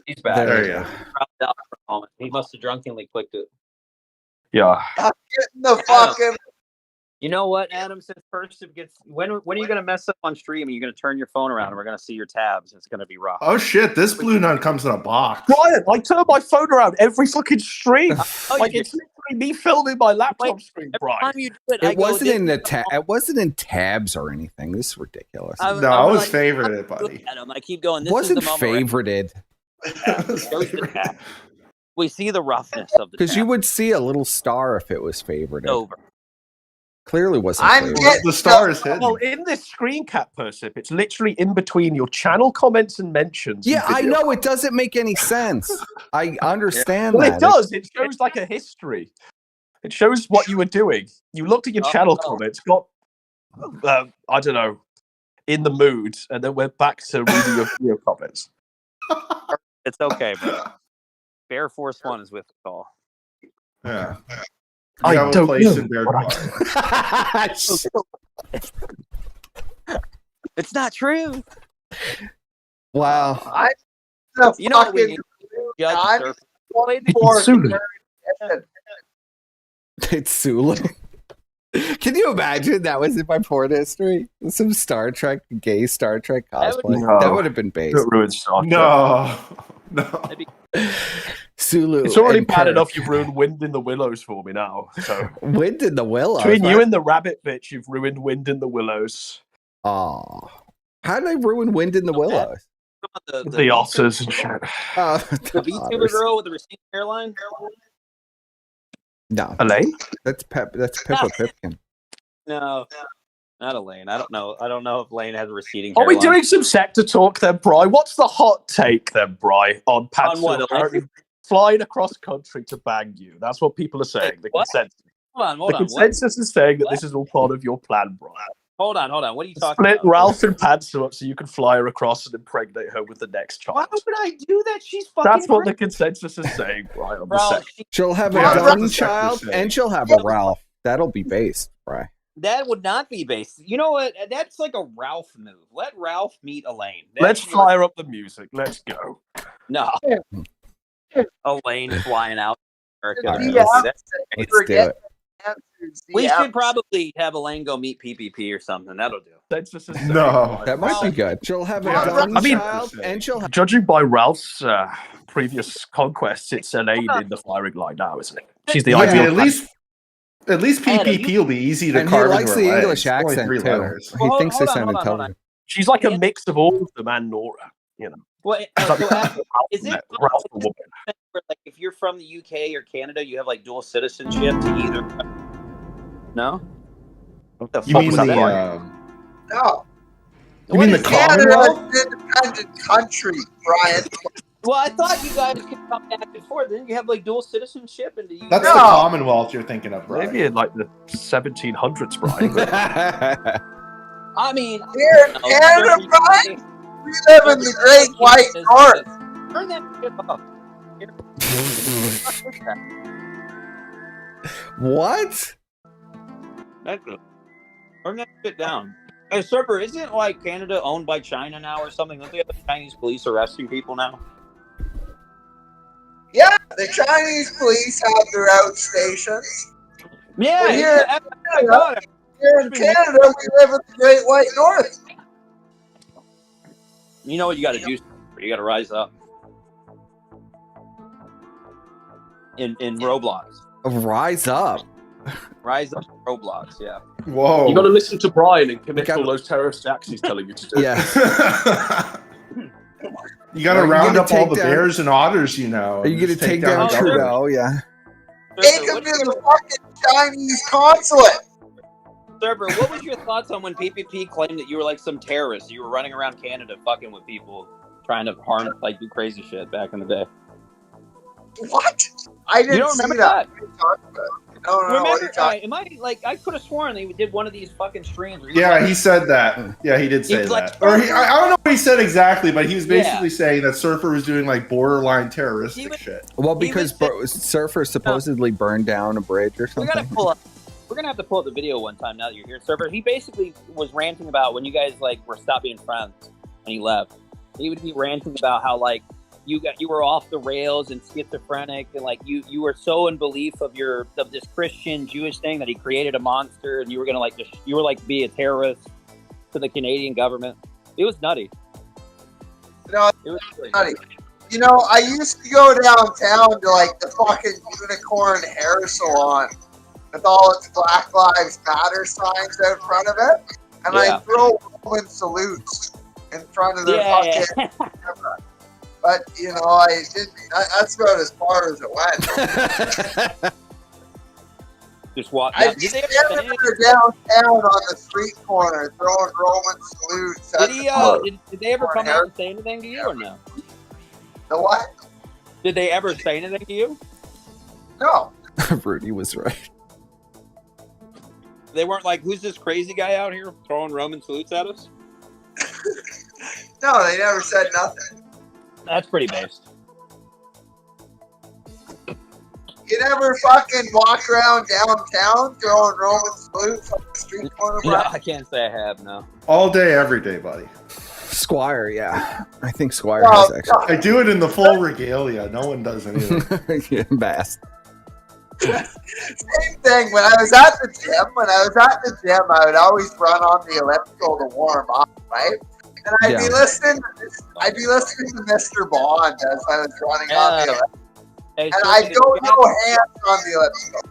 He's back. There you go. Dropped out for a moment. He must have drunkenly clicked it. Yeah. I'm getting the fucking. You know what, Adam? Since Perspicacity gets when are you gonna mess up on stream? Are you gonna turn your phone around and we're gonna see your tabs? It's gonna be rough. Oh shit! This Blue Nun comes in a box. Brian, I turn my phone around every fucking stream. Oh, Like you it's literally me filming my laptop Like, screen, every Brian. time you do it, I It go, wasn't in "This the is It wasn't in tabs or anything. This is ridiculous. I'm- No, I'm I was like, favorited, buddy. Adam, I keep going. It This wasn't is the moment where favorited It was it goes to favorited. tab. We see the roughness of the because you tab. would see a little star if it was favorited. Over. Clearly wasn't. I'm favorited. getting The star is hidden. Well, in this screen cap, Persip, it's literally in between your channel comments and mentions. Yeah, and I video. know it doesn't make any sense. I understand Well, that. it does. It shows like a history. It shows what you were doing. You looked at your channel comments, got, I don't know, in the mood, and then went back to reading your video comments. It's okay, bro. Bear Force One is with the call. Yeah. I You have a don't place know in Bear what Park. It's not true. Wow. I'm the You know what we fucking. need? Judge I'm Surf. for Sulu. It's Sulu. Can you imagine that was in my porn history? Some Star Trek, gay Star Trek That would cosplay. be- No. That would have been based. It ruins Star Trek. No. Sulu. It's already and bad Kirk. enough you've ruined Wind in the Willows for me now. So Wind in the Willows. between you and the rabbit bitch, you've ruined Wind in the Willows. Oh. How did I ruin Wind in the Willows? The otters and shit. Oh, The VTuber girl with the receding hairline? No, Elaine? that's Pippa Pipkin. No. Not Elaine. I don't know. I don't know if Elaine has a receding Are hairline. we doing some sector talk then, Bry? What's the hot take then, Bry, on Pat On what, apparently flying across country to bang you? That's what people are saying. The What? consensus. Hold on. The What? consensus is saying that What? this is all part of your plan, Bry. Hold on. What are you talking Split about? Ralph and Pantsu up so you can fly her across and impregnate her with the next child. Why would I do that? She's fucking That's what the crazy. consensus is saying, Bry. On the Bro, set. she- She'll have a Yeah, that's what gun the sector's child saying. and she'll have a Ralph. That'll be based, right? That would not be based. You know what? That's like a Ralph move. Let Ralph meet Elaine. Let's fire up the music. Let's go. No. Elaine flying out. America. All right, let's do it. We should probably have Elaine go meet PPP or something. That'll do. That's just a No. That might be good. She'll have a Yeah, gun I mean- child, and she'll have. Judging by Ralph's previous conquests, it's Elaine in the firing line now, isn't it? She's the I mean, ideal. at least PPP will be easy to And he carve likes into the her legs. English It's only accent 3 too. letters. He Well, thinks they hold on, sound hold on. intelligent. She's like a mix of all of them and Nora. You know. Well, is it Ralph the woman? where, like, if you're from the UK or Canada, you have like dual citizenship to either? No. What the You fuck mean was the that? No. you mean the Canada Commonwealth? is an independent country, Brian. Well, I thought you guys could come back and forth. Then you have like dual citizenship in the UK. That's No. the Commonwealth you're thinking of, right? Maybe in like the 1700s, Brian. I mean, Here in Canada, Brian, we live in the Great White North. Turn that shit off. What? That's good. Turn that shit down. Hey, Serper, isn't like Canada owned by China now or something? Don't they have the Chinese police arresting people now? Yeah, the Chinese police have their outstations. Yeah, Well, here- I got it. Here in Canada, we live in the Great White North. You know what you got to do? Serper? You got to rise up. In Roblox. Rise up. Rise up in Roblox, yeah. Whoa. You got to listen to Brian and commit We got- all those terrorist acts he's telling you to do. Yeah. You got to Are you round gonna up all take the down- bears and otters, you know. Are you going to Just take down the government. Trudeau? Yeah. They could be the fucking Chinese consulate. Server, what was your thoughts on when PPP claimed that you were like some terrorist? You were running around Canada fucking with people, trying to harm, like do crazy shit back in the day. What? I didn't You don't see remember that. that? What are you talking about? I don't know what Remember, you're talking am I like I could have sworn they did one of these fucking streams. Where Yeah, he said that. Yeah, he did say He was like, that. Or I don't know what he said exactly, but he was Yeah. basically saying that Surfer was doing like borderline He terroristic was- shit. Well, He because was Surfer supposedly burned down a bridge or we something. gotta pull up. We're gonna have to pull up the video one time now that you're here, Server. He basically was ranting about when you guys like were stopped being friends and he left. He would be ranting about how like you were off the rails and schizophrenic and like you were so in belief of this Christian Jewish thing that he created a monster and you were gonna like you were like be a terrorist to the Canadian government. It was nutty. No, It was really nutty. You know, I used to go downtown to like the fucking unicorn hair salon with all its Black Lives Matter signs out front of it, and Yeah. I throw Roman salutes in front of the fucking camera. But you know, I didn't. That's about as far as it went. Just walk. I Did they ever stand say anything? there downtown on the street corner throwing Roman salutes. Did he? Did they ever come out and say anything to you or no? The what? Did they ever say anything to you? No. Rudy was right. They weren't like, "Who's this crazy guy out here throwing Roman salutes at us?" No, they never said nothing. That's pretty based. You never fucking walk around downtown throwing Roman salutes on the street corner, No, bro? I can't say I have. No. All day, every day, buddy. Squire, yeah. I think Squire No, has actually. I do it in the full regalia. No one does anything. Yeah, Bass. Same thing. When I was at the gym, I would always run on the elliptical to warm up, right? And I'd be listening to Mr. Bond as I was running on the elliptical. Hey, And so I the don't chat- know hands on the elliptical.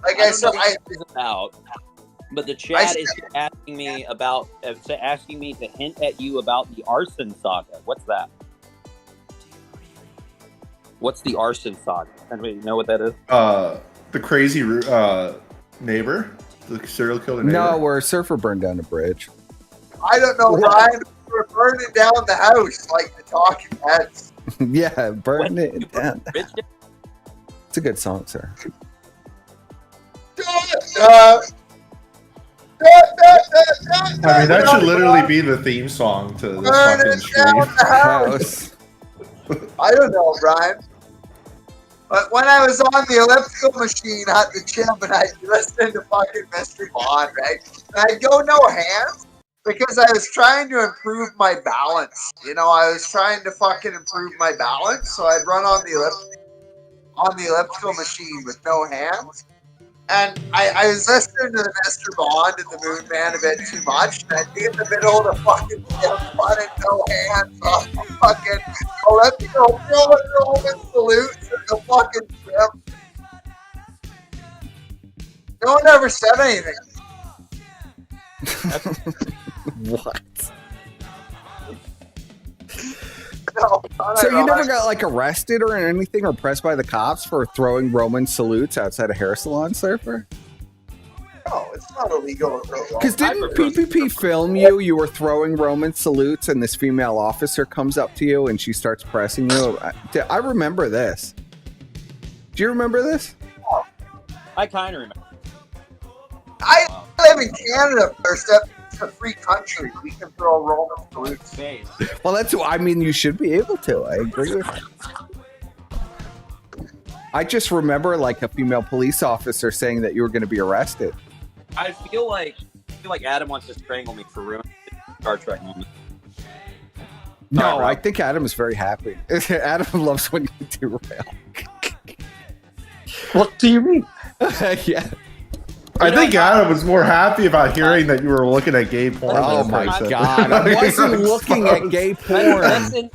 Like I I don't said, know what this is about, but the chat is asking me about asking me to hint at you about the arson saga. What's that? What's the arson saga? Anybody know what that is? The crazy neighbor, the serial killer neighbor. No, where Surfer burned down a bridge. I don't know, Brian. We're burning down the house like the Talking Heads. Yeah, burn When it you down. Rich did- It's a good song, sir. I mean, that should literally be the theme song to this fucking Burning down stream. the house. House. I don't know, Brian. But when I was on the elliptical machine at the gym and I'd listen to fucking Mr. Bond, right? And I'd go no hands because I was trying to improve my balance. You know, I was trying to fucking improve my balance, so I'd run on the elliptical machine with no hands. And I was listening to the Mr. Bond and the Moon Man a bit too much, and I'd be in the middle of the fucking gym running no hands off the fucking elliptical, throwing Roman salutes in the fucking gym. No one ever said anything. What? No, So you never got like arrested or anything or pressed by the cops for throwing Roman salutes outside a hair salon, Surfer? No, it's not illegal. Because didn't PPP film you? You were throwing Roman salutes, and this female officer comes up to you and she starts pressing you. I remember this. Do you remember this? I kind of remember. I live in Canada first. It's a free country. We can throw Roman salutes. Well, that's. I mean, you should be able to. I agree with you. I just remember like a female police officer saying that you were going to be arrested. I feel like Adam wants to strangle me for ruining the Star Trek moment. No, I think Adam is very happy. Adam loves when you derail. What do you mean? Yeah. I think Adam was more happy about hearing that you were looking at gay porn. Oh than my person. God. I wasn't looking at gay porn. Listen,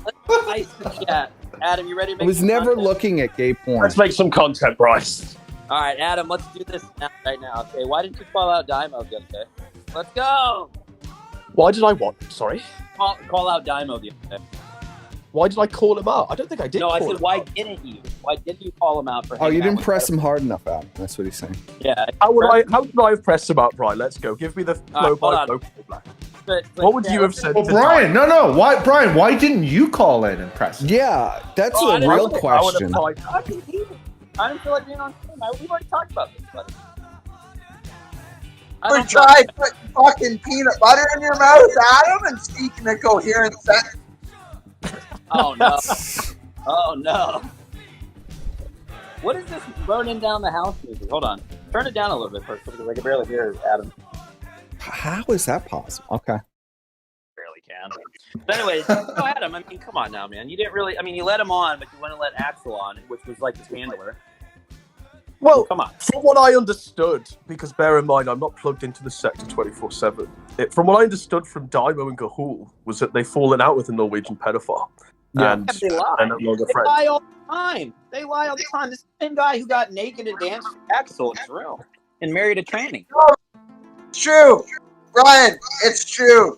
nice chat. Adam, you ready to make I was some never content? looking at gay porn. Let's make some content, Bryce. All right, Adam, let's do this right now. Okay, why didn't you call out Dymo the other day? Let's go. Why did I what? Sorry? Call out Dymo the other day. Why did I call him out? I don't think I did. No, I call said, him why out. didn't you? Why didn't you call him out for? Oh, you hanging out didn't with press him? him hard enough, Adam. That's what he's saying. Yeah. How would I have pressed him out, Brian? Let's go. Give me the flow by flow. But What would you have said? Well, to Brian, no. Why, Brian? Why didn't you call in and press? Yeah, that's Oh, I a didn't- real I would've- question. I didn't feel like being on stream. We've already talked about this, buddy. I Ever don't tried putting fucking peanut butter in your mouth, Adam, and speaking a coherent sentence? Oh no! Oh no! What is this burning down the house music? Hold on, turn it down a little bit first because I can barely hear Adam. How is that possible? Okay. Barely can. But anyways, no, Adam. I mean, come on now, man. You didn't really. I mean, you let him on, but you wouldn't let Axel on, which was like his handler. Well, Come on. from what I understood, because bear in mind, I'm not plugged into the sector 24/7. From what I understood from Dymo and Gahul was that they've fallen out with a Norwegian pedophile. Yeah. And They lie. they're no longer They friends. lie all the time. They lie all the time. This same guy who got naked and danced with Axel is real and married a tranny. It's true. Brian, it's true.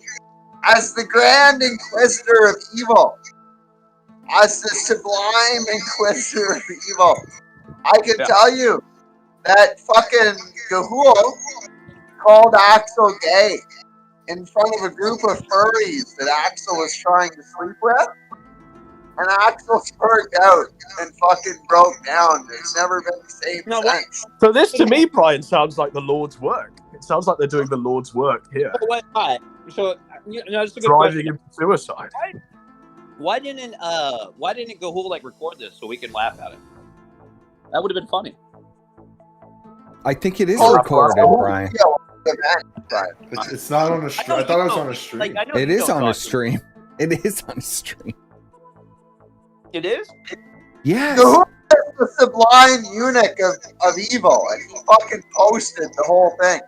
As the Grand Inquisitor of Evil, as the Sublime Inquisitor of Evil, I can tell you that fucking Gahul called Axel gay in front of a group of furries that Axel was trying to sleep with. And Axel sparked out and fucking broke down. It's never been the same since. So this, to me, Brian, sounds like the Lord's work. It sounds like they're doing the Lord's work here. So, just a good Driving question. him to suicide. Why didn't Gahul like record this so we can laugh at it? That would have been funny. I think it is Oh, recorded, oh, Brian. It's not on a stream. I thought it was on a stream. Like, I know It you is don't on a talk to stream. It is on a stream. It is? Yes. Gahul is the sublime eunuch of evil, and he fucking posted the whole thing.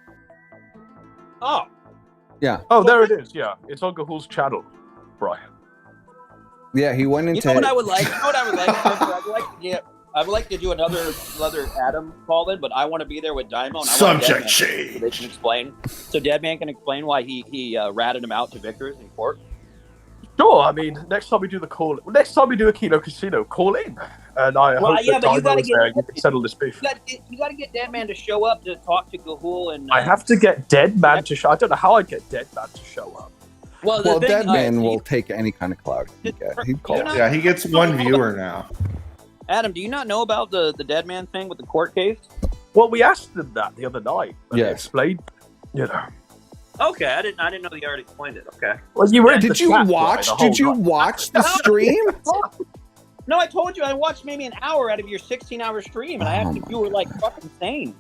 Oh. Yeah. Oh, there it is. Yeah, it's on Gahul's channel, Brian. Yeah, he went into You know what I would like? You know what I would like? I would like to do another Adam call in, but I want to be there with Dymo. And I want Subject Deadman change. So they can explain. So Deadman can explain why he ratted him out to Vickers in court. Sure. I mean, next time we do a Kino Casino, call in, and I hope yeah, that but you Dymo gotta is there and you can settle this beef. You got to get Deadman to show up to talk to Gahul and. I have to get Dead Man to show. I don't know how I get Dead Man to show up. Well, Well, Dead Man will take any kind of clout he can get. He'd call. You're not- Yeah, he gets one viewer now. Adam, do you not know about the Deadman thing with the court case? Well, we asked them that the other night, and they Yes. explained. You know. Okay, I didn't know you already explained it. Okay. Well, you were in the Did you chat, watch? Brian, the Did you whole night. watch the stream? No, I told you I watched maybe an hour out of your 16-hour stream, and I asked if you were like fucking sane.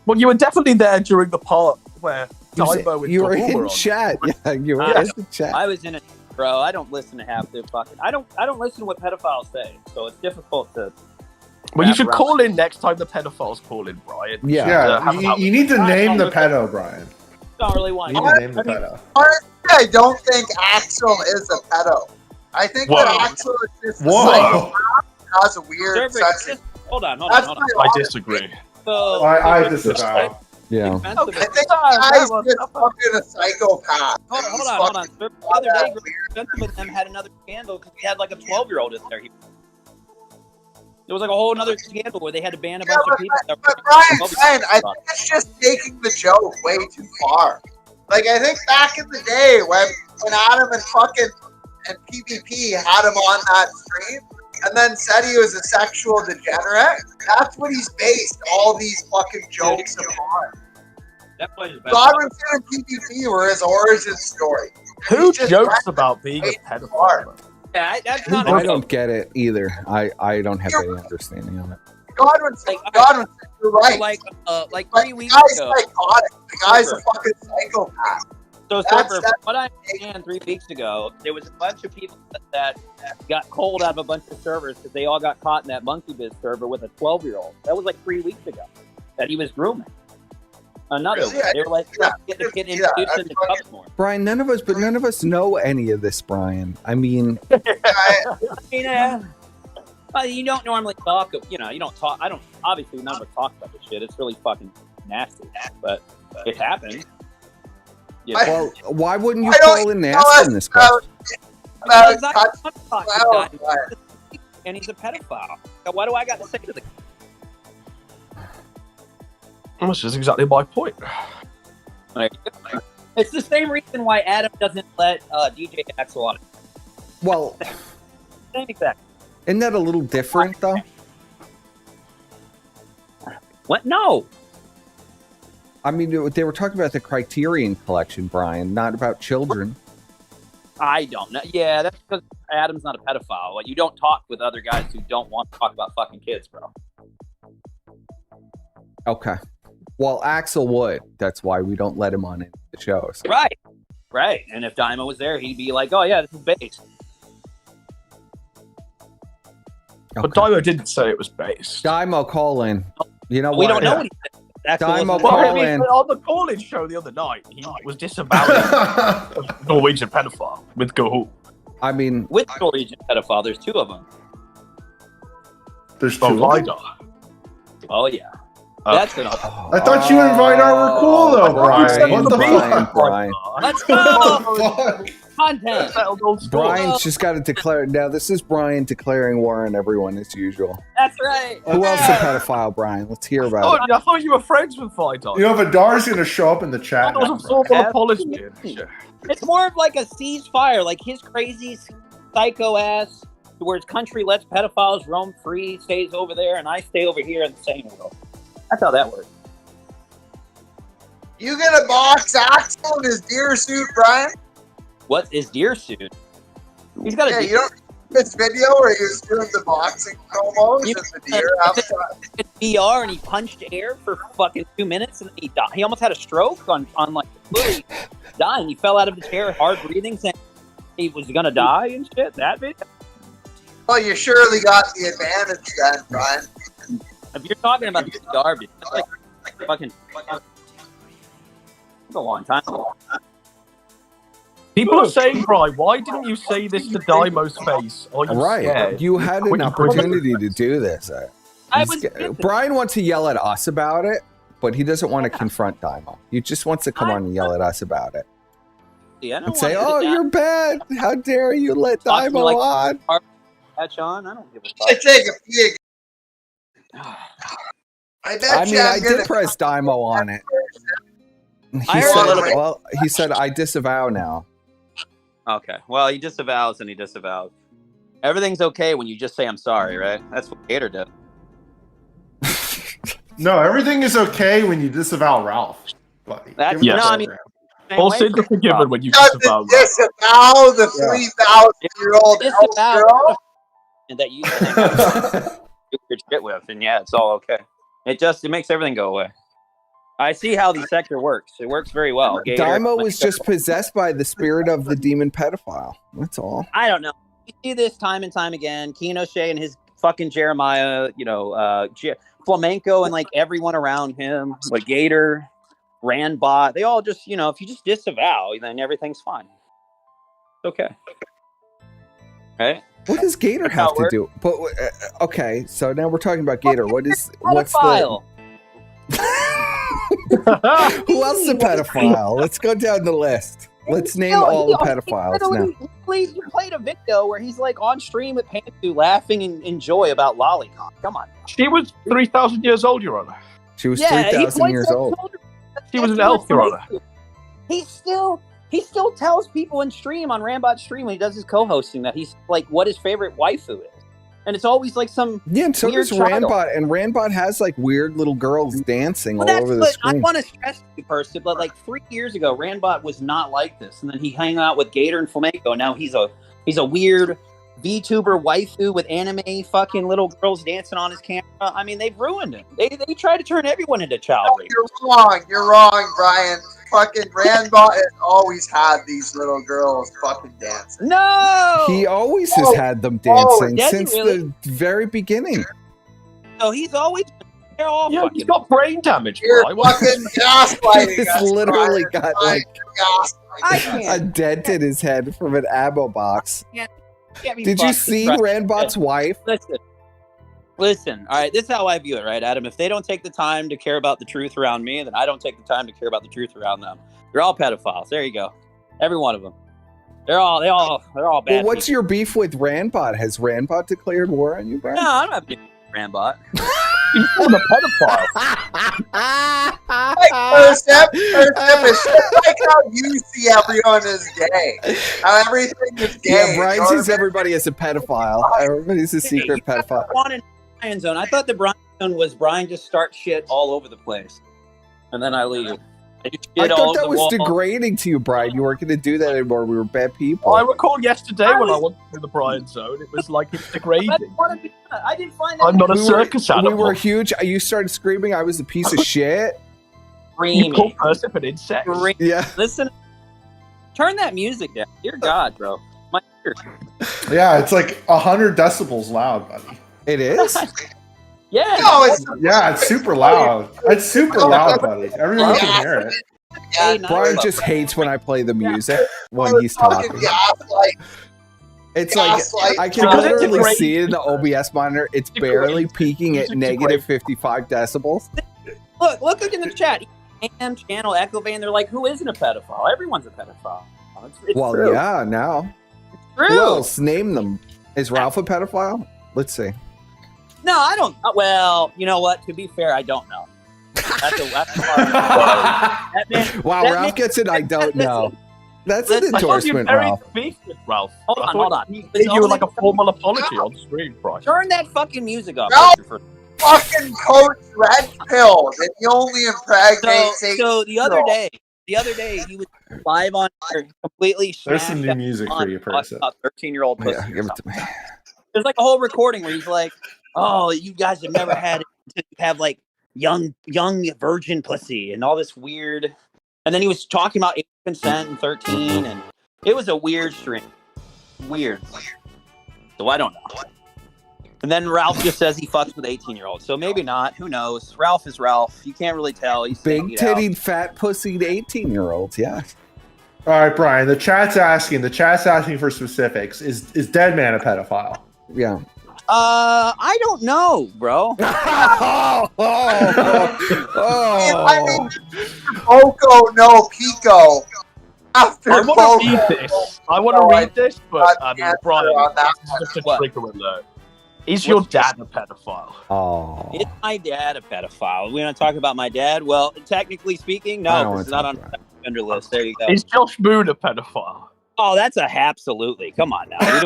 Well, you were definitely there during the part where Dymo and You were Gahul in were on. chat. Yeah, you were in the chat. I was in it, bro. I don't listen to half the fucking. I don't listen to what pedophiles say, so it's difficult to. Well, you should call in next time the pedophiles call in, Brian. Yeah, you need to name the pedo, Brian. Don't really want You to. need to name the pedo. Honestly, I don't think Axel is a pedo. I think that Axel is just a psychopath who has a weird sense. Hold on. I disagree. So, I disavow. Yeah. I think the guy's just fucking a psychopath. Hold on. The other day, Expensive with them had another scandal because he had like a 12-year-old in there. There was like a whole other scandal where they had to ban a bunch of people. But Brian, I think it's just taking the joke way too far. Like, I think back in the day when Adam and fucking and PvP had him on that stream and then said he was a sexual degenerate, that's what he's based all these fucking jokes upon. Godwinson and PvP were his origin story. Who jokes about being a pedophile? Yeah, that's not. I don't get it either. I don't have any understanding of it. Godwinson, you're right. Like 3 weeks guy's ago. psychotic. The guy's a fucking psychopath. So, Surfer, from what I understand, 3 weeks ago, there was a bunch of people that got pulled out of a bunch of servers because they all got caught in that Monkey Biz server with a 12-year-old. That was like 3 weeks ago that he was grooming. Another one. They were like, let's get the kid introduced into Cubs more. Brian, none of us know any of this, Brian. I mean, you don't normally talk. You don't talk. Obviously, none of us talk about this shit. It's really fucking nasty, but it happened. Yeah. Well, why wouldn't you call in and ask him this question? Because I want to talk to guy, and he's a pedophile. So what do I got to say to the? Which is exactly my point. It's the same reason why Adam doesn't let DJ Axel on it. Well, Same exact. isn't that a little different though? What? No. I mean, they were talking about the Criterion Collection, Brian, not about children. I don't know. Yeah, that's because Adam's not a pedophile. Like, you don't talk with other guys who don't want to talk about fucking kids, bro. Okay. Well, Axel would. That's why we don't let him on any of the shows. Right. And if Dymo was there, he'd be like, "Oh yeah, this is based." But Dymo didn't say it was based. Dymo, call in. You know We what? don't know what he said. Dymo, Well, call in. on the call-in show the other night, he was disavowing a Norwegian pedophile with Gahul. I mean, With Norwegian pedophile, there's 2 of them. There's 2 LiDAR. Oh yeah. That's an. I thought you and Vidar were cool though, Brian. What the fuck? Brian. Let's What go. the fuck? Content. Brian's just got to declare. Now, this is Brian declaring war on everyone as usual. That's right. Who else is a pedophile, Brian? Let's hear about it. I thought you were friends with Vidar. You know, Vidar's gonna show up in the chat. That was a formal apology. It's more of like a ceasefire, like his crazy psycho ass, where his country lets pedophiles roam free, stays over there, and I stay over here in the same world. That's how that works. You gonna box Axel in his deer suit, Brian? What is deer suit? He's got a Yeah, deer. you don't this video where he was doing the boxing promos and the deer outside. It's VR, and he punched air for fucking 2 minutes, and then he died. He almost had a stroke on like literally dying. He fell out of the chair, hard breathing, saying he was gonna die and shit. That bitch. Well, you surely got the advantage then, Brian. If you're talking about this garbage, that's like fucking. It's a long time ago. People are saying, Brian, why didn't you say this to Dymo's face? Are you Right. scared? You had an opportunity to do this. Brian wants to yell at us about it, but he doesn't want to confront Dymo. He just wants to come on and yell at us about it. Yeah, I don't And say, want oh, to you're bad. How dare you let Talk to me Dymo like- on? catch on. I don't give a I fuck. take a pee. I bet I mean, you I I'm gonna did press Dymo on it. I heard a little bit. Well, he said, I disavow now. Okay. Well, he disavows and he disavows. Everything's okay when you just say I'm sorry, right? That's what Gator did. No, everything is okay when you disavow Ralph, buddy. That's- Give him no, the I mean- program. All sins are forgiven when you doesn't disavow. disavow the 3,000-year-old elf Disavow. girl. and that you hang out do weird shit with, and yeah, it's all okay. It makes everything go away. I see how the sector works. It works very well. Gator, Daimo was just possessed by the spirit of the demon pedophile. That's all. I don't know. You see this time and time again. Keno Shea and his fucking Jeremiah, Flamenco and like everyone around him, like Gator, Randbot, they all just, if you just disavow, then everything's fine. It's okay. Right? What does Gator That's how have it to do? But okay, so now we're talking about Gator. What's Pedophile. Who else is a pedophile? Let's go down the list. Let's name all the pedophiles now. You played a video where he's like on stream with Pantsu laughing and enjoy about Lolicon. Come on. She was 3,000 years old, Your Honor. She was 3,000 years old. She was an elf, Your Honor. He still tells people in stream on Rambot stream when he does his co-hosting that he's like what his favorite waifu is. And it's always like some and so weird does child. Randbot, and Randbot has like weird little girls dancing all over the I screen. want to stress to you, Percy, but like 3 years ago, Randbot was not like this, and then he hung out with Gator and Flamenco. Now he's a weird VTuber waifu with anime fucking little girls dancing on his camera. I mean, they've ruined him. They try to turn everyone into child rape. You're wrong, Brian. Fucking Randbot has always had these little girls fucking dancing. No! He always has had them dancing does he since really? the very beginning. So he's always they're all Yeah, fucking he's got brain damage, You're bro. fucking gaslighting He's us, literally Brian. got like I a can't. dent in his head from an ammo box. Can't be Did you fucked. see Right. Randbot's wife? Listen. All right, this is how I view it, right, Adam? If they don't take the time to care about the truth around me, then I don't take the time to care about the truth around them. They're all pedophiles. There you go. Every one of them. They're all bad. Well, what's people. your beef with Randbot? Has Randbot declared war on you, Brian? No, I don't have to Rambot. He's called a pedophile. Like Percep, it's just like how you see everyone as gay. How everything is gay. Yeah, Brian sees everybody as a pedophile. Everybody's a secret pedophile. Wanted Brian Zone. I thought the Brian Zone was Brian just starts shit all over the place, and then I leave. I just I shit all thought over that the was wall. degrading to you, Brian. You weren't going to do that anymore. We were bad people. I recall yesterday when I went to the Brian Zone, it was like it's degrading. I didn't find that. I'm not a we circus were animal. huge. You started screaming I was a piece of shit. You call Screaming. Persephone an insect. Yeah. Listen, turn that music down. Dear God, bro. My ears. Yeah, it's like 100 decibels loud, buddy. It is? Yeah. No, it's Yeah, it's super loud. It's super loud, buddy. Everyone can hear it. Hey, not Brian love. just hates when I play the music when he's fucking talking. gaslight. It's like Gaslight. I can Because it's literally great. see it in the OBS monitor. It's barely peaking at Music's negative 55 decibels. Look in the chat. And channel Echo Van, they're like, who isn't a pedophile? Everyone's a pedophile. It's Well, true. yeah, now. It's Who true. else? Name them. Is Ralph a pedophile? Let's see. No, I don't. Well, you know what? To be fair, I don't know. That's that man, Wow, that Ralph man- gets it. I don't know. That's an Listen, I thought you endorsement, buried Ralph. the beef with Ralph. Hold I on, thought hold on. He It's gave you only- like a formal apology on stream, Brian. turn that fucking music up. No. For- Fucking Coach Red Pill. And he only impregnates So the other day, he was live on air, completely There's some smashed new up music on for you, Percy. a 13-year-old pussy. Yeah, give it to me. There's like a whole recording where he's like, "Oh, you guys have never had it to have like young virgin pussy and all this weird." And then he was talking about consent and 13, and it was a weird stream. Weird. So I don't know. And then Ralph just says he fucks with 18-year-olds. So maybe not. Who knows? Ralph is Ralph. You can't really tell. He's Big staying it out. tittied, fat pussied 18-year-olds. Yeah. All right, Brian. The chat's asking for specifics. Is Dead Man a pedophile? Yeah. I don't know, bro. oh, I mean, Poco no Pico. After I want Poco. to read this. I want No, to I read this, but I mean, answer Brian, on that this is just a one. trigger alert. Is your dad a pedophile? Oh. Is my dad a pedophile? We want to talk about my dad? Well, technically speaking, I don't no, wanna it's not talk on about the offender list. There you go. Is Josh Moon a pedophile? Oh, that's a absolutely. Come on now. We need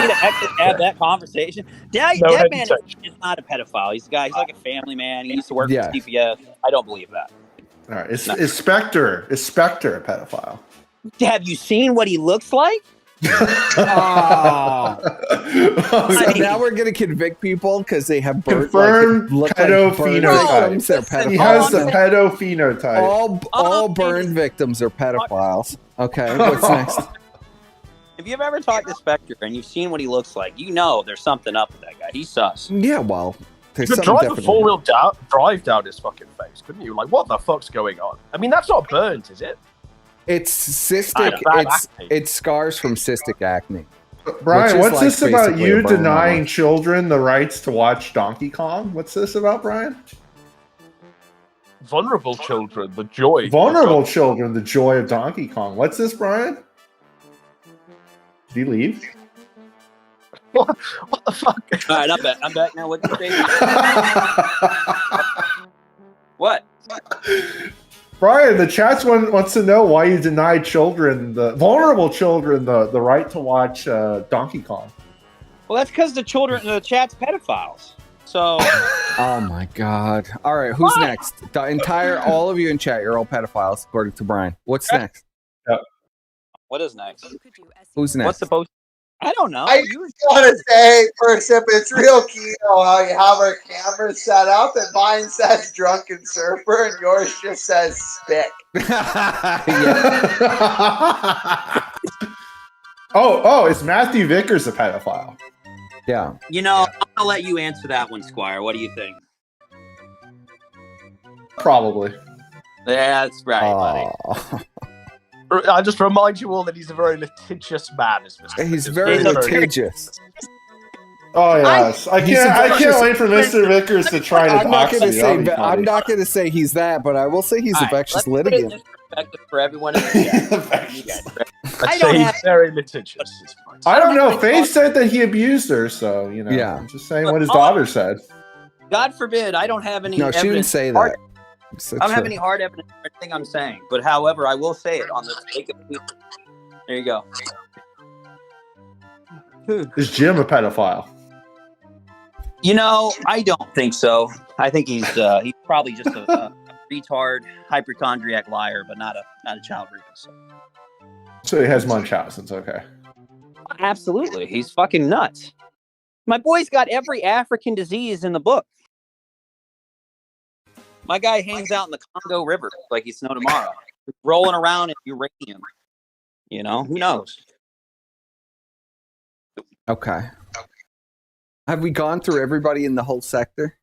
to have that conversation. Dead No man hesitation. is not a pedophile. He's a guy. He's like a family man. He used to work Yeah. for CPS. I don't believe that. All right. Is No. Spectre a pedophile? Have you seen what he looks like? Oh. So now we're gonna convict people because they have bird Confirmed pedophenotype. victims. They're pedophiles. He has the pedophenotype. All burn victims are pedophiles. Okay, what's next? If you've ever talked to Spectre and you've seen what he looks like, you know there's something up with that guy. He's sus. Yeah, well, there's You could something drive a definitely. 4-wheel drive down his fucking face, couldn't you? Like, what the fuck's going on? I mean, that's not burns, is it? It's cystic. Bad It's acne. it's scars from cystic acne. Brian, Which is what's like this about basically you a burn denying almost. children the rights to watch Donkey Kong? What's this about, Brian? Vulnerable children, the joy. Vulnerable children, the joy of Donkey Kong. What's this, Brian? Did he leave? What the fuck? All right, I'm back now. What did you say? What? Brian, the chat wants to know why you denied children, the vulnerable children, the right to watch Donkey Kong. Well, that's because the chat's pedophiles. So, Oh my god! All right, who's next? All of you in chat, you're all pedophiles, according to Brian. What's next? what is next? Who's next? What's supposed? I don't know. I just want to say, Persip, it's real key how you have our cameras set up, and mine says drunken surfer, and yours just says spick. Yeah. Oh, is Matthew Vickers a pedophile? Yeah. You know, I'm gonna let you answer that one, Squire. What do you think? Probably. Yeah, that's right, buddy. Aw. I just remind you all that he's a very litigious man. He's very litigious. Oh yes, I can't wait for Mr. Vickers to try to I'm not dox going to me. say That'd be I'm funny. not going to say he's that, but I will say he's a All right, vexed let's put it in litigant. this perspective for everyone in the chat. You guys, I'd I say don't he's have- very litigious. Is fine. I don't know. Faith said that he abused her, so you know. Yeah. I'm just saying what his daughter said. God forbid, I don't have any. No, she didn't evidence. say Hard- that. I don't have any hard evidence for anything I'm saying, but however, I will say it on the sake of. There you go. Is Jim a pedophile? You know, I don't think so. I think he's probably just a retard, hypochondriac liar, but not a child rapist. So he has Munchausen's. Okay. Absolutely, he's fucking nuts. My boy's got every African disease in the book. My guy hangs out in the Congo River like he's no tomorrow, rolling around in uranium. You know, who knows? Okay. Have we gone through everybody in the whole sector?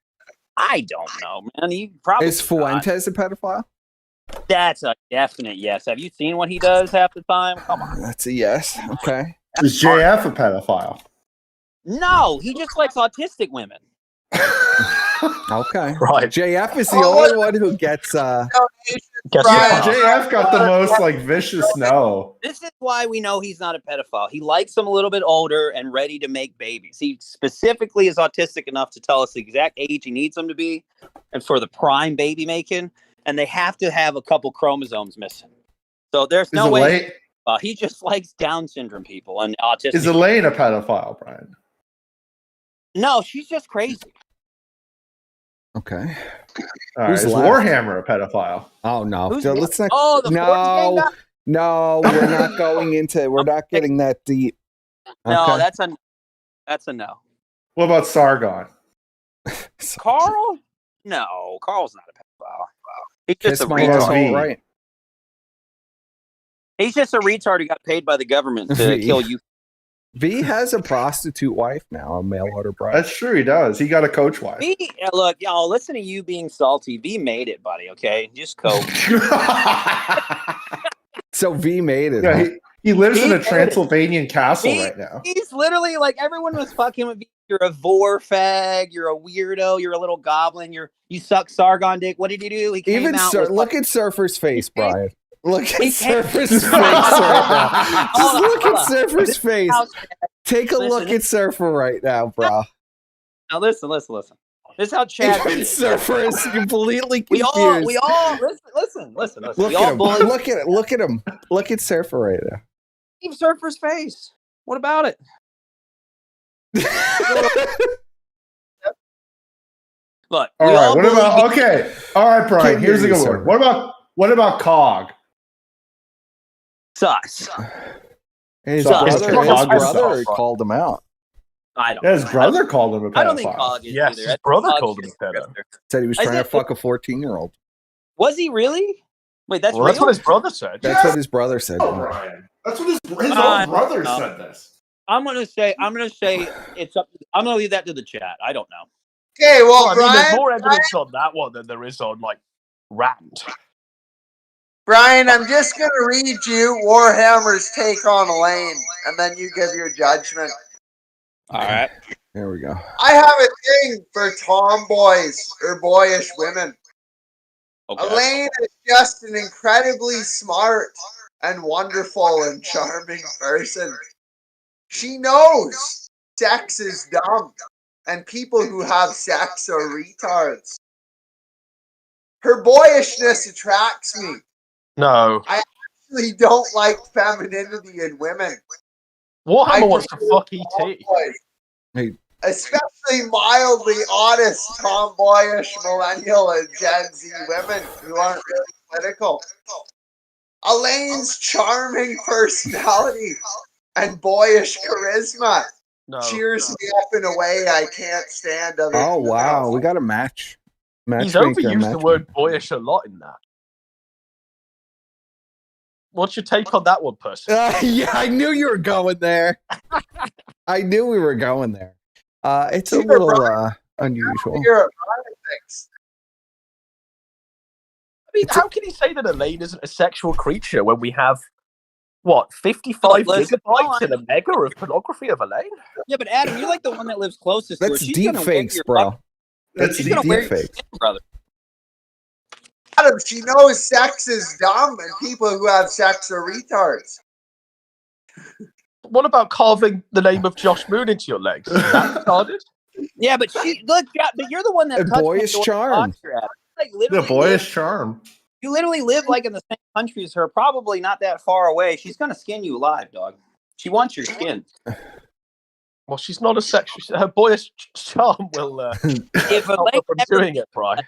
I don't know, man. He probably Is Fuentes a pedophile? That's a definite yes. Have you seen what he does half the time? Come on. That's a yes. Okay. Is JF a pedophile? No, he just likes autistic women. Okay. Right. JF is the only one who gets Guess Yeah, what? JF got the most like vicious no. This is why we know he's not a pedophile. He likes them a little bit older and ready to make babies. He specifically is autistic enough to tell us the exact age he needs them to be and for the prime baby making. And they have to have a couple chromosomes missing. So there's no way. He just likes Down syndrome people and autistic. Is Elaine a pedophile, Brian? No, she's just crazy. Okay. All right. Who's Is left? Warhammer a pedophile? Oh no. Who's Let's not. Oh, the No. Fortnite guy? No, we're not going into. We're not getting that deep. No, Okay. that's a no. What about Sargon? Carl? No, Carl's not a pedophile. He's just Kiss a my retard. asshole, V. right? He's just a retard who got paid by the government to V. kill you. V has a prostitute wife now, a mail order bride. That's true. He does. He got a coach wife. V, look, y'all, listen to you being salty. V made it, buddy. Okay, just cope. So V made it. Yeah, huh? he lives in He a made it. Transylvanian castle He- right now. He's literally like everyone was fucking with me. You're a vor fag. You're a weirdo. You're a little goblin. You suck Sargon dick. What did he do? He came Even out. Sur- with look at Surfer's face, Brian. Look at He Surfer's face right now. Just Hold on, look hold at on. Surfer's face. Take a Listen, look at Surfer right now, bro. Now listen. This is how Chad. Even Surfer is completely we confused. all listen. Look We at all him. bully Look at him. Look at Surfer right now. Steve Surfer's face. What about it? Look. All we right. all What bully about? Okay. All right, Brian. Can't Here's a hear you, good sir. one. What about Cog? sus. His So, brother Cog is called him out. I don't. Yeah, his brother called him a pedophile. I don't think Cog is Yes, either. his brother called him a pedo. Said he was trying to fuck a 14-year-old. Was he really? Wait, that's Well, real? that's what his brother said. That's what his brother said. Oh, Brian. That's what his own brother no. said this. I'm gonna say it's up. I'm gonna leave that to the chat. I don't know. Okay, well, I mean, there's Brian, more evidence on that one than there is on like Rand. Brian, I'm just going to read you Warhammer's take on Elaine, and then you give your judgment. All right. There we go. I have a thing for tomboys or boyish women. Okay. Elaine is just an incredibly smart and wonderful and charming person. She knows sex is dumb, and people who have sex are retards. Her boyishness attracts me. No. I actually don't like femininity in women. Warhammer wants to fuck ET. Tomboys, Hey. especially mildly honest, tomboyish, millennial, and Gen Z women who aren't really political. Elaine's charming personality and boyish charisma No. cheers me up in a way I can't stand. Other Oh, females. wow. We got a match. He's Matchmaker, overused the word boyish a lot in that. What's your take on that one, person? Yeah, I knew you were going there. I knew we were going there. It's a Sure, little Brian. unusual. You're a politics. I mean, how can he say that Elaine isn't a sexual creature when we have, what, 55 Look, listen, gigabytes in a mega of pornography of Elaine? Yeah, but Adam, you're like the one that lives closest to her. That's She's deep gonna wear fakes, your bro. That's She's deep gonna wear your fakes. skin, brother. Adam, she knows sex is dumb and people who have sex are retards. What about carving the name of Josh Moon into your legs? Is that retarded? Yeah, but but you're the one that A touched boyish Pandora's charm. box, Adam. Like The literally boyish charm. you literally live like in the same country as her, probably not that far away. She's gonna skin you alive, dog. She wants your skin. Well, she's not a sexual. Her boyish charm will If help Elaine her from ever- doing it, Brian.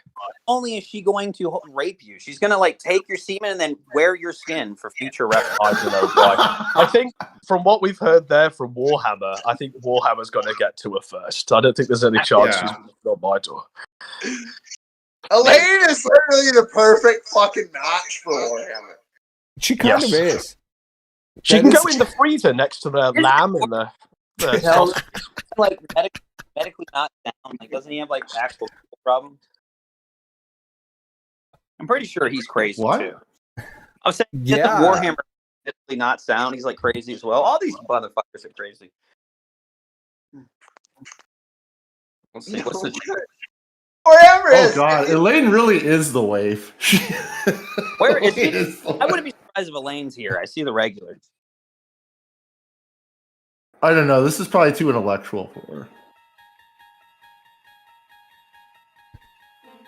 only is she going to rape you. She's gonna like take your semen and then wear your skin for future reference. I don't know, Brian. I think from what we've heard there from Warhammer, I think Warhammer's going to get to her first. I don't think there's any chance Yeah. she's going to go by door. Elaine is literally the perfect fucking match for Warhammer. She kind of Yes. is. She That can is- go in the freezer next to the lamb in the Hell, like medically not sound. Like, doesn't he have like actual problems? I'm pretty sure he's crazy What? too. I was saying that Yeah. the Warhammer is medically not sound. He's like crazy as well. All these motherfuckers are crazy. Let's see. What's the Warhammer Oh is. God, Elaine really is the waif. Where is Elaine he? the I wouldn't waif. be surprised if Elaine's here. I see the regulars. I don't know. This is probably too intellectual for her.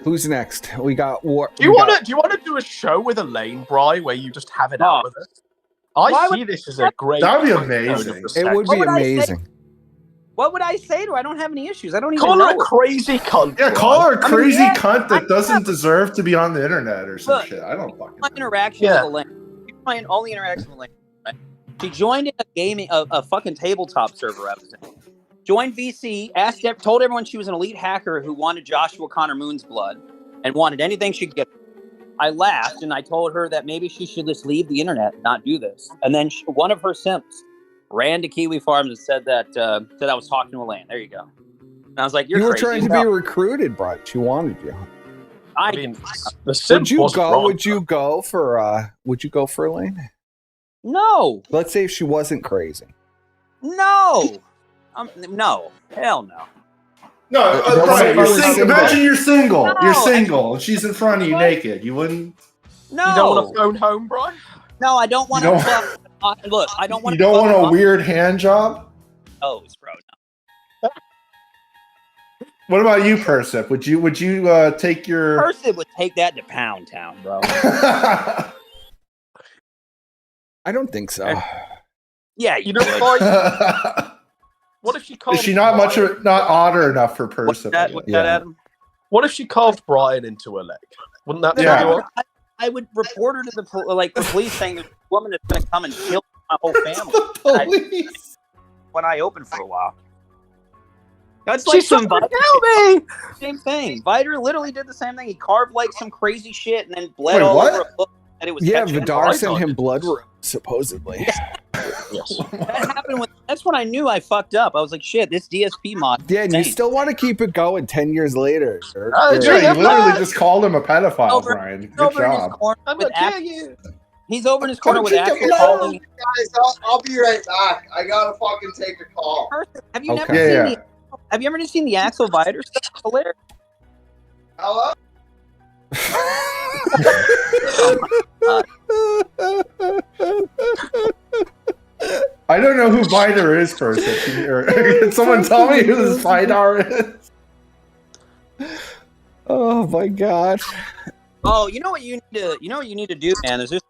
Who's next? We got War. Do you we want got- to? Do you want to do a show with Elaine, Bri, where you just have it No. out with her? I Why see this as a great. That'd be episode of amazing. the It would What be would I say? amazing. What would I say to her? I don't have any issues. I don't even Call know her a her. crazy cunt. Yeah, Bri. call her a crazy yeah, cunt that I doesn't deserve to be on the internet or some Look, shit. I don't fucking My know. interaction Yeah. with Elaine. Here's my only interaction with Elaine. Right? She joined in a gaming, a fucking tabletop server I was in. Joined VC, told everyone she was an elite hacker who wanted Joshua Connor Moon's blood and wanted anything she could get. I laughed and I told her that maybe she should just leave the internet and not do this. And then one of her simps ran to Kiwi Farms and said that I was talking to Elaine. There you go. And I was like, "You're You were crazy trying as to be hell." recruited, bro. She wanted you. I mean, the simp Would you wasn't go? wrong. Would you go for? Would you go for Elaine? No, Let's say if she wasn't crazy. no, no, hell no. No, Don't Brian, say you're you were single. single. Imagine you're single. No, You're single, and she's in front of you What? naked. You wouldn't. No, You don't want to phone home, Bri? no, I don't want You to don't- fuck. Look, I don't want You to. don't want a weird hand job. toes, bro. What about you, Persip? Would you take your? Person would take that to Pound Town, bro. I don't think so. Yeah, You you know, would. Bri, what if she carved Is she not much Brian- of not otter enough for What's Persip? that? What's Yeah. that, Adam? What if she carved Brian into a leg? Wouldn't that Yeah. turn you on? I would report her to the the police saying there's a woman that's going to come and kill my whole family The police. when I open for a while. That's like She's trying some to kill me. same thing. Vidar literally did the same thing. He carved like some crazy shit and then bled Wait, all what? over a book. And it was Yeah, ketchup. Vidar I sent thought him it- blood supposedly. Yes. That happened when. That's when I knew I fucked up. I was like, shit, this DSP mod. Yeah, and you insane. still want to keep it going 10 years later. Yeah, you literally just called him a pedophile, Over- Brian. He's Good over in his job. corner I'm with gonna kill Axel. you. He's over in his corner with Don't you Axel know? calling. Guys, I'll be right back. I gotta fucking take a call. Have you Okay. never Yeah, seen yeah. Have you ever seen the Axel Vidar stuff? It's hilarious. Hello? I don't know who Vidar is first. Can someone tell me who this Vidar is? Oh my god. Oh, you know what you need to do, man. Is this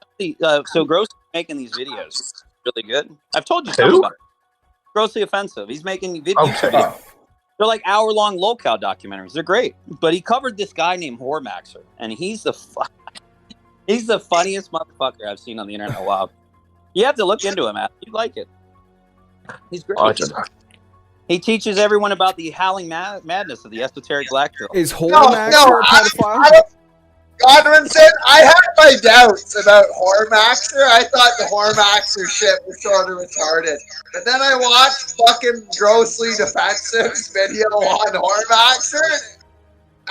so Gross is making these videos really good? I've told you something Who? about it. Grossly Offensive. He's making videos. Okay. Oh. They're like hour-long locale documentaries. They're great. But he covered this guy named Hormaxer, and he's the funniest motherfucker I've seen on the internet in a while. You have to look into him, Matt. You'd like it. He's great. I don't know. He teaches everyone about the howling madness of the esoteric black pill. Is No, Hormaxer no, a pedophile? I don't. Godwinson, I had my doubts about Hormaxer. I thought the Hormaxer shit was sort of retarded. But then I watched fucking Grossly Defensive's video on Hormaxer.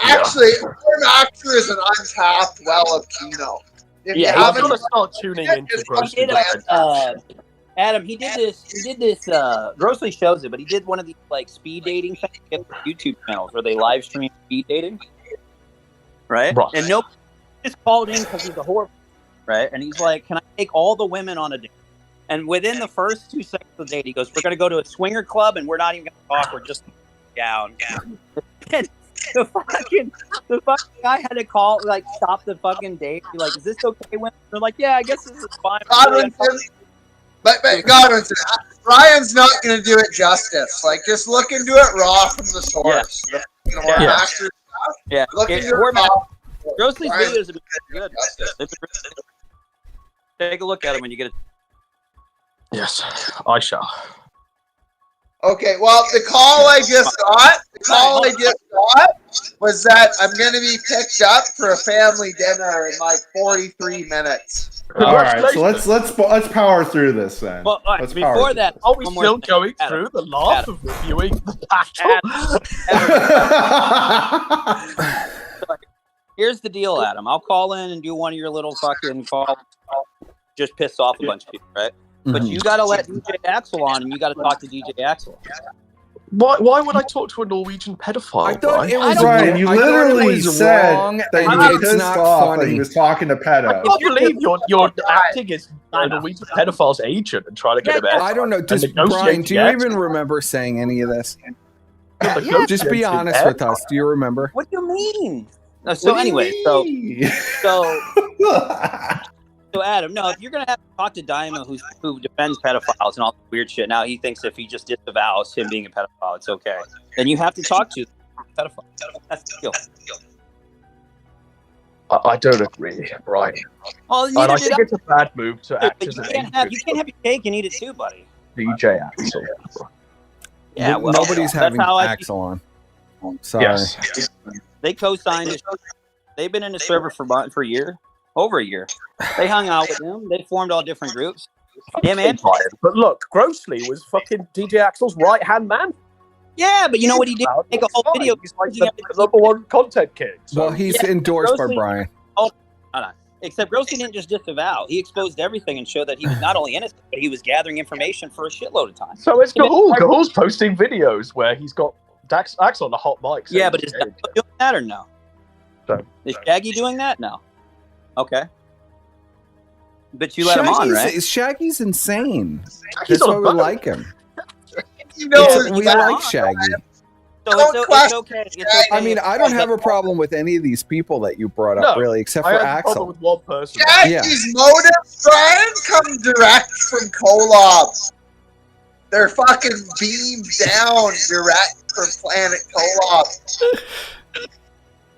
Actually, Hormaxer is an untapped well of Kino. If you Yeah, I'm haven't, gonna start tuning into It's Grossly fucking Defensive. Adam, he did this, Grossly shows it, but he did one of these like speed dating things on YouTube channels where they live stream speed dating. Right? Right. And nobody just called in because he's a whore. Right? And he's like, can I take all the women on a date? And within the first 2 seconds of the date, he goes, we're going to go to a swinger club and we're not even going to talk. We're just down. And the fucking guy had to call, like, stop the fucking date. Be like, is this okay? Women? They're like, yeah, I guess this is fine. Godwinson, but Godwinson, Ryan's not going to do it justice. Like, just look into it raw from the source. The fucking Hormaxer stuff. Yeah. Look It- into it Hormaxer- raw. Grossly's Ryan- videos have been good. They've been really good. Take a look at them when you get a Yes, I shall. Okay, well, the call I just got was that I'm going to be picked up for a family dinner in like 43 minutes. All right, so let's power through this then. Well, all right, Let's before power that, Are we one more still thing. going Adam, through the laugh of reviewing the battle? Here's the deal, Adam. I'll call in and do one of your little fucking calls. Just piss off a bunch of people, right? But you got to let DJ Axel on, and you got to talk to DJ Axel. Why would I talk to a Norwegian pedophile? I thought Brian? it was Brian, you I thought it literally was said wrong, that you and were it's pissed not off that funny. he was talking to I pedo. can't believe you're acting as a Norwegian pedophile's agent and trying to get him out. I don't know. Does Brian, do you even remember saying any of this? Just be honest with us. Do you remember? What do you mean? So anyway, so Adam, no, if you're gonna have to talk to Daima, who defends pedophiles and all that weird shit, now he thinks if he just disavows him being a pedophile, it's okay. Then you have to talk to the pedophile. That's the deal. I don't agree, Brian. Well, And I neither think did it's a bad move to I. act But as you an can't have your cake and eat it too, buddy. DJ Axel. Yeah, well, Nobody's that's having how I- Axel on. Sorry. Yes. They co-signed it. They've been in the server for a year, over a year. They hung out with him. They formed all different groups. Yeah, man. But look, Grossly was fucking DJ Axel's right hand man. Yeah, but you know what he did? Make a whole Fine. video. He's like the number one content king. So. Well, he's Yeah, endorsed by Grossly- Brian. Hold on. Except Grossly didn't just disavow. He exposed everything and showed that he was not only innocent, but he was gathering information for a shitload of time. So it's Gahul. Gahul's posting videos where he's got Axel on the hot mic. Yeah, but is Daima doing that or no? So- Is Shaggy doing that? No. Okay. But you let him on, right? Shaggy's insane. He's That's why on we both. like him. You know, Yeah, We let him like on. Shaggy. So it's okay. It's okay. I mean, I don't have a problem with any of these people that you brought up, No, really, except I for had a problem Axel. with one person. Shaggy's motives, Brian, come direct from Kolob. They're fucking beamed down direct from planet Kolob.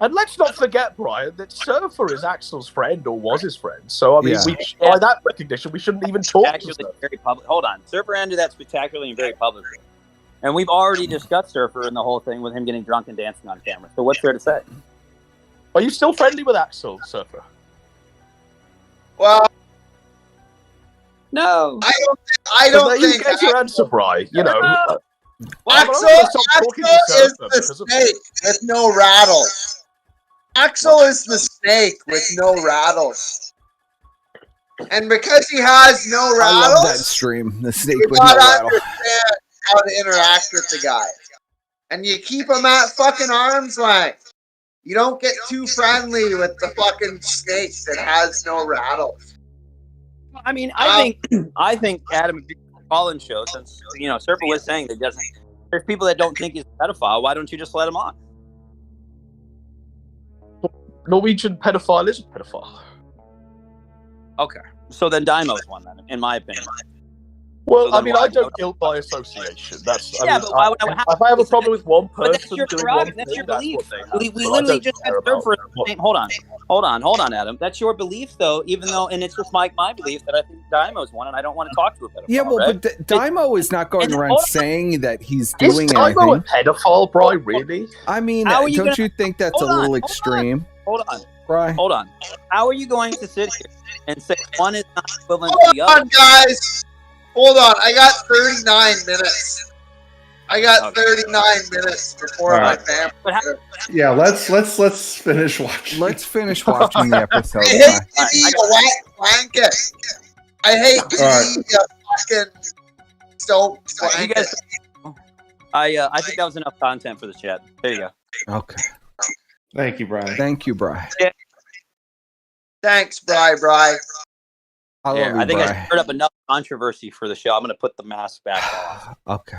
And let's not forget, Brian, that Surfer is Axel's friend or was his friend. So I mean, Yeah. by that recognition, we shouldn't even talk to Spectacularly Surfer. very public. Hold on. Server ended that spectacularly and very publicly. And we've already discussed Surfer and the whole thing with him getting drunk and dancing on camera. So what's there to say? Are you still friendly with Axel, Surfer? Well, No. I don't you think get your answer, Bri. You know. Axel is the snake with no rattles. Axel is the snake with no rattles. And because he has no I rattles, love that stream. The snake you with no gotta rattle. understand how to interact with the guy. And you keep him at fucking arm's length. You don't get too friendly with the fucking snake that has no rattles. I mean, I think Adam Collins show, since Surfer was saying that doesn't. There's people that don't think he's a pedophile. Why don't you just let him on? Norwegian pedophile is a pedophile. Okay, so then Daimo's one, then, in my opinion. Well, So I mean, why- I don't guilt by association. That's Yeah, I mean, but why would I have? if I have a problem with one But that's person your doing prerogative. one That's your thing, belief. what they have. We So I literally don't just care had about Surfer. what- Hold on, Adam. That's your belief, though. Even though, and it's just my belief that I think Daimo's one, and I don't want to talk to a pedophile. Yeah, well, right? but Daimo is not going And around hold on. saying that he's Is doing Daimo a anything. pedophile, Bri? Really? I mean, How are you don't gonna- you think that's a Hold on, little hold on. extreme, Hold on. Brian? Hold on. How are you going to sit here and say one is not equivalent to Hold the other? on, guys. Hold on. I got 39 minutes. I got 39 minutes before All my right. family. But how- Yeah, let's finish watching. Let's finish watching the episode. I hate to be a wet blanket. I hate to All be a fucking soaked you blanket. guys, I think that was enough content for the chat. There you go. Okay. Thank you, Brian. Thank you, Brian. Thanks, Bri. I love There, you, I think I Brian. stirred up enough controversy for the show. I'm going to put the mask back on. Okay.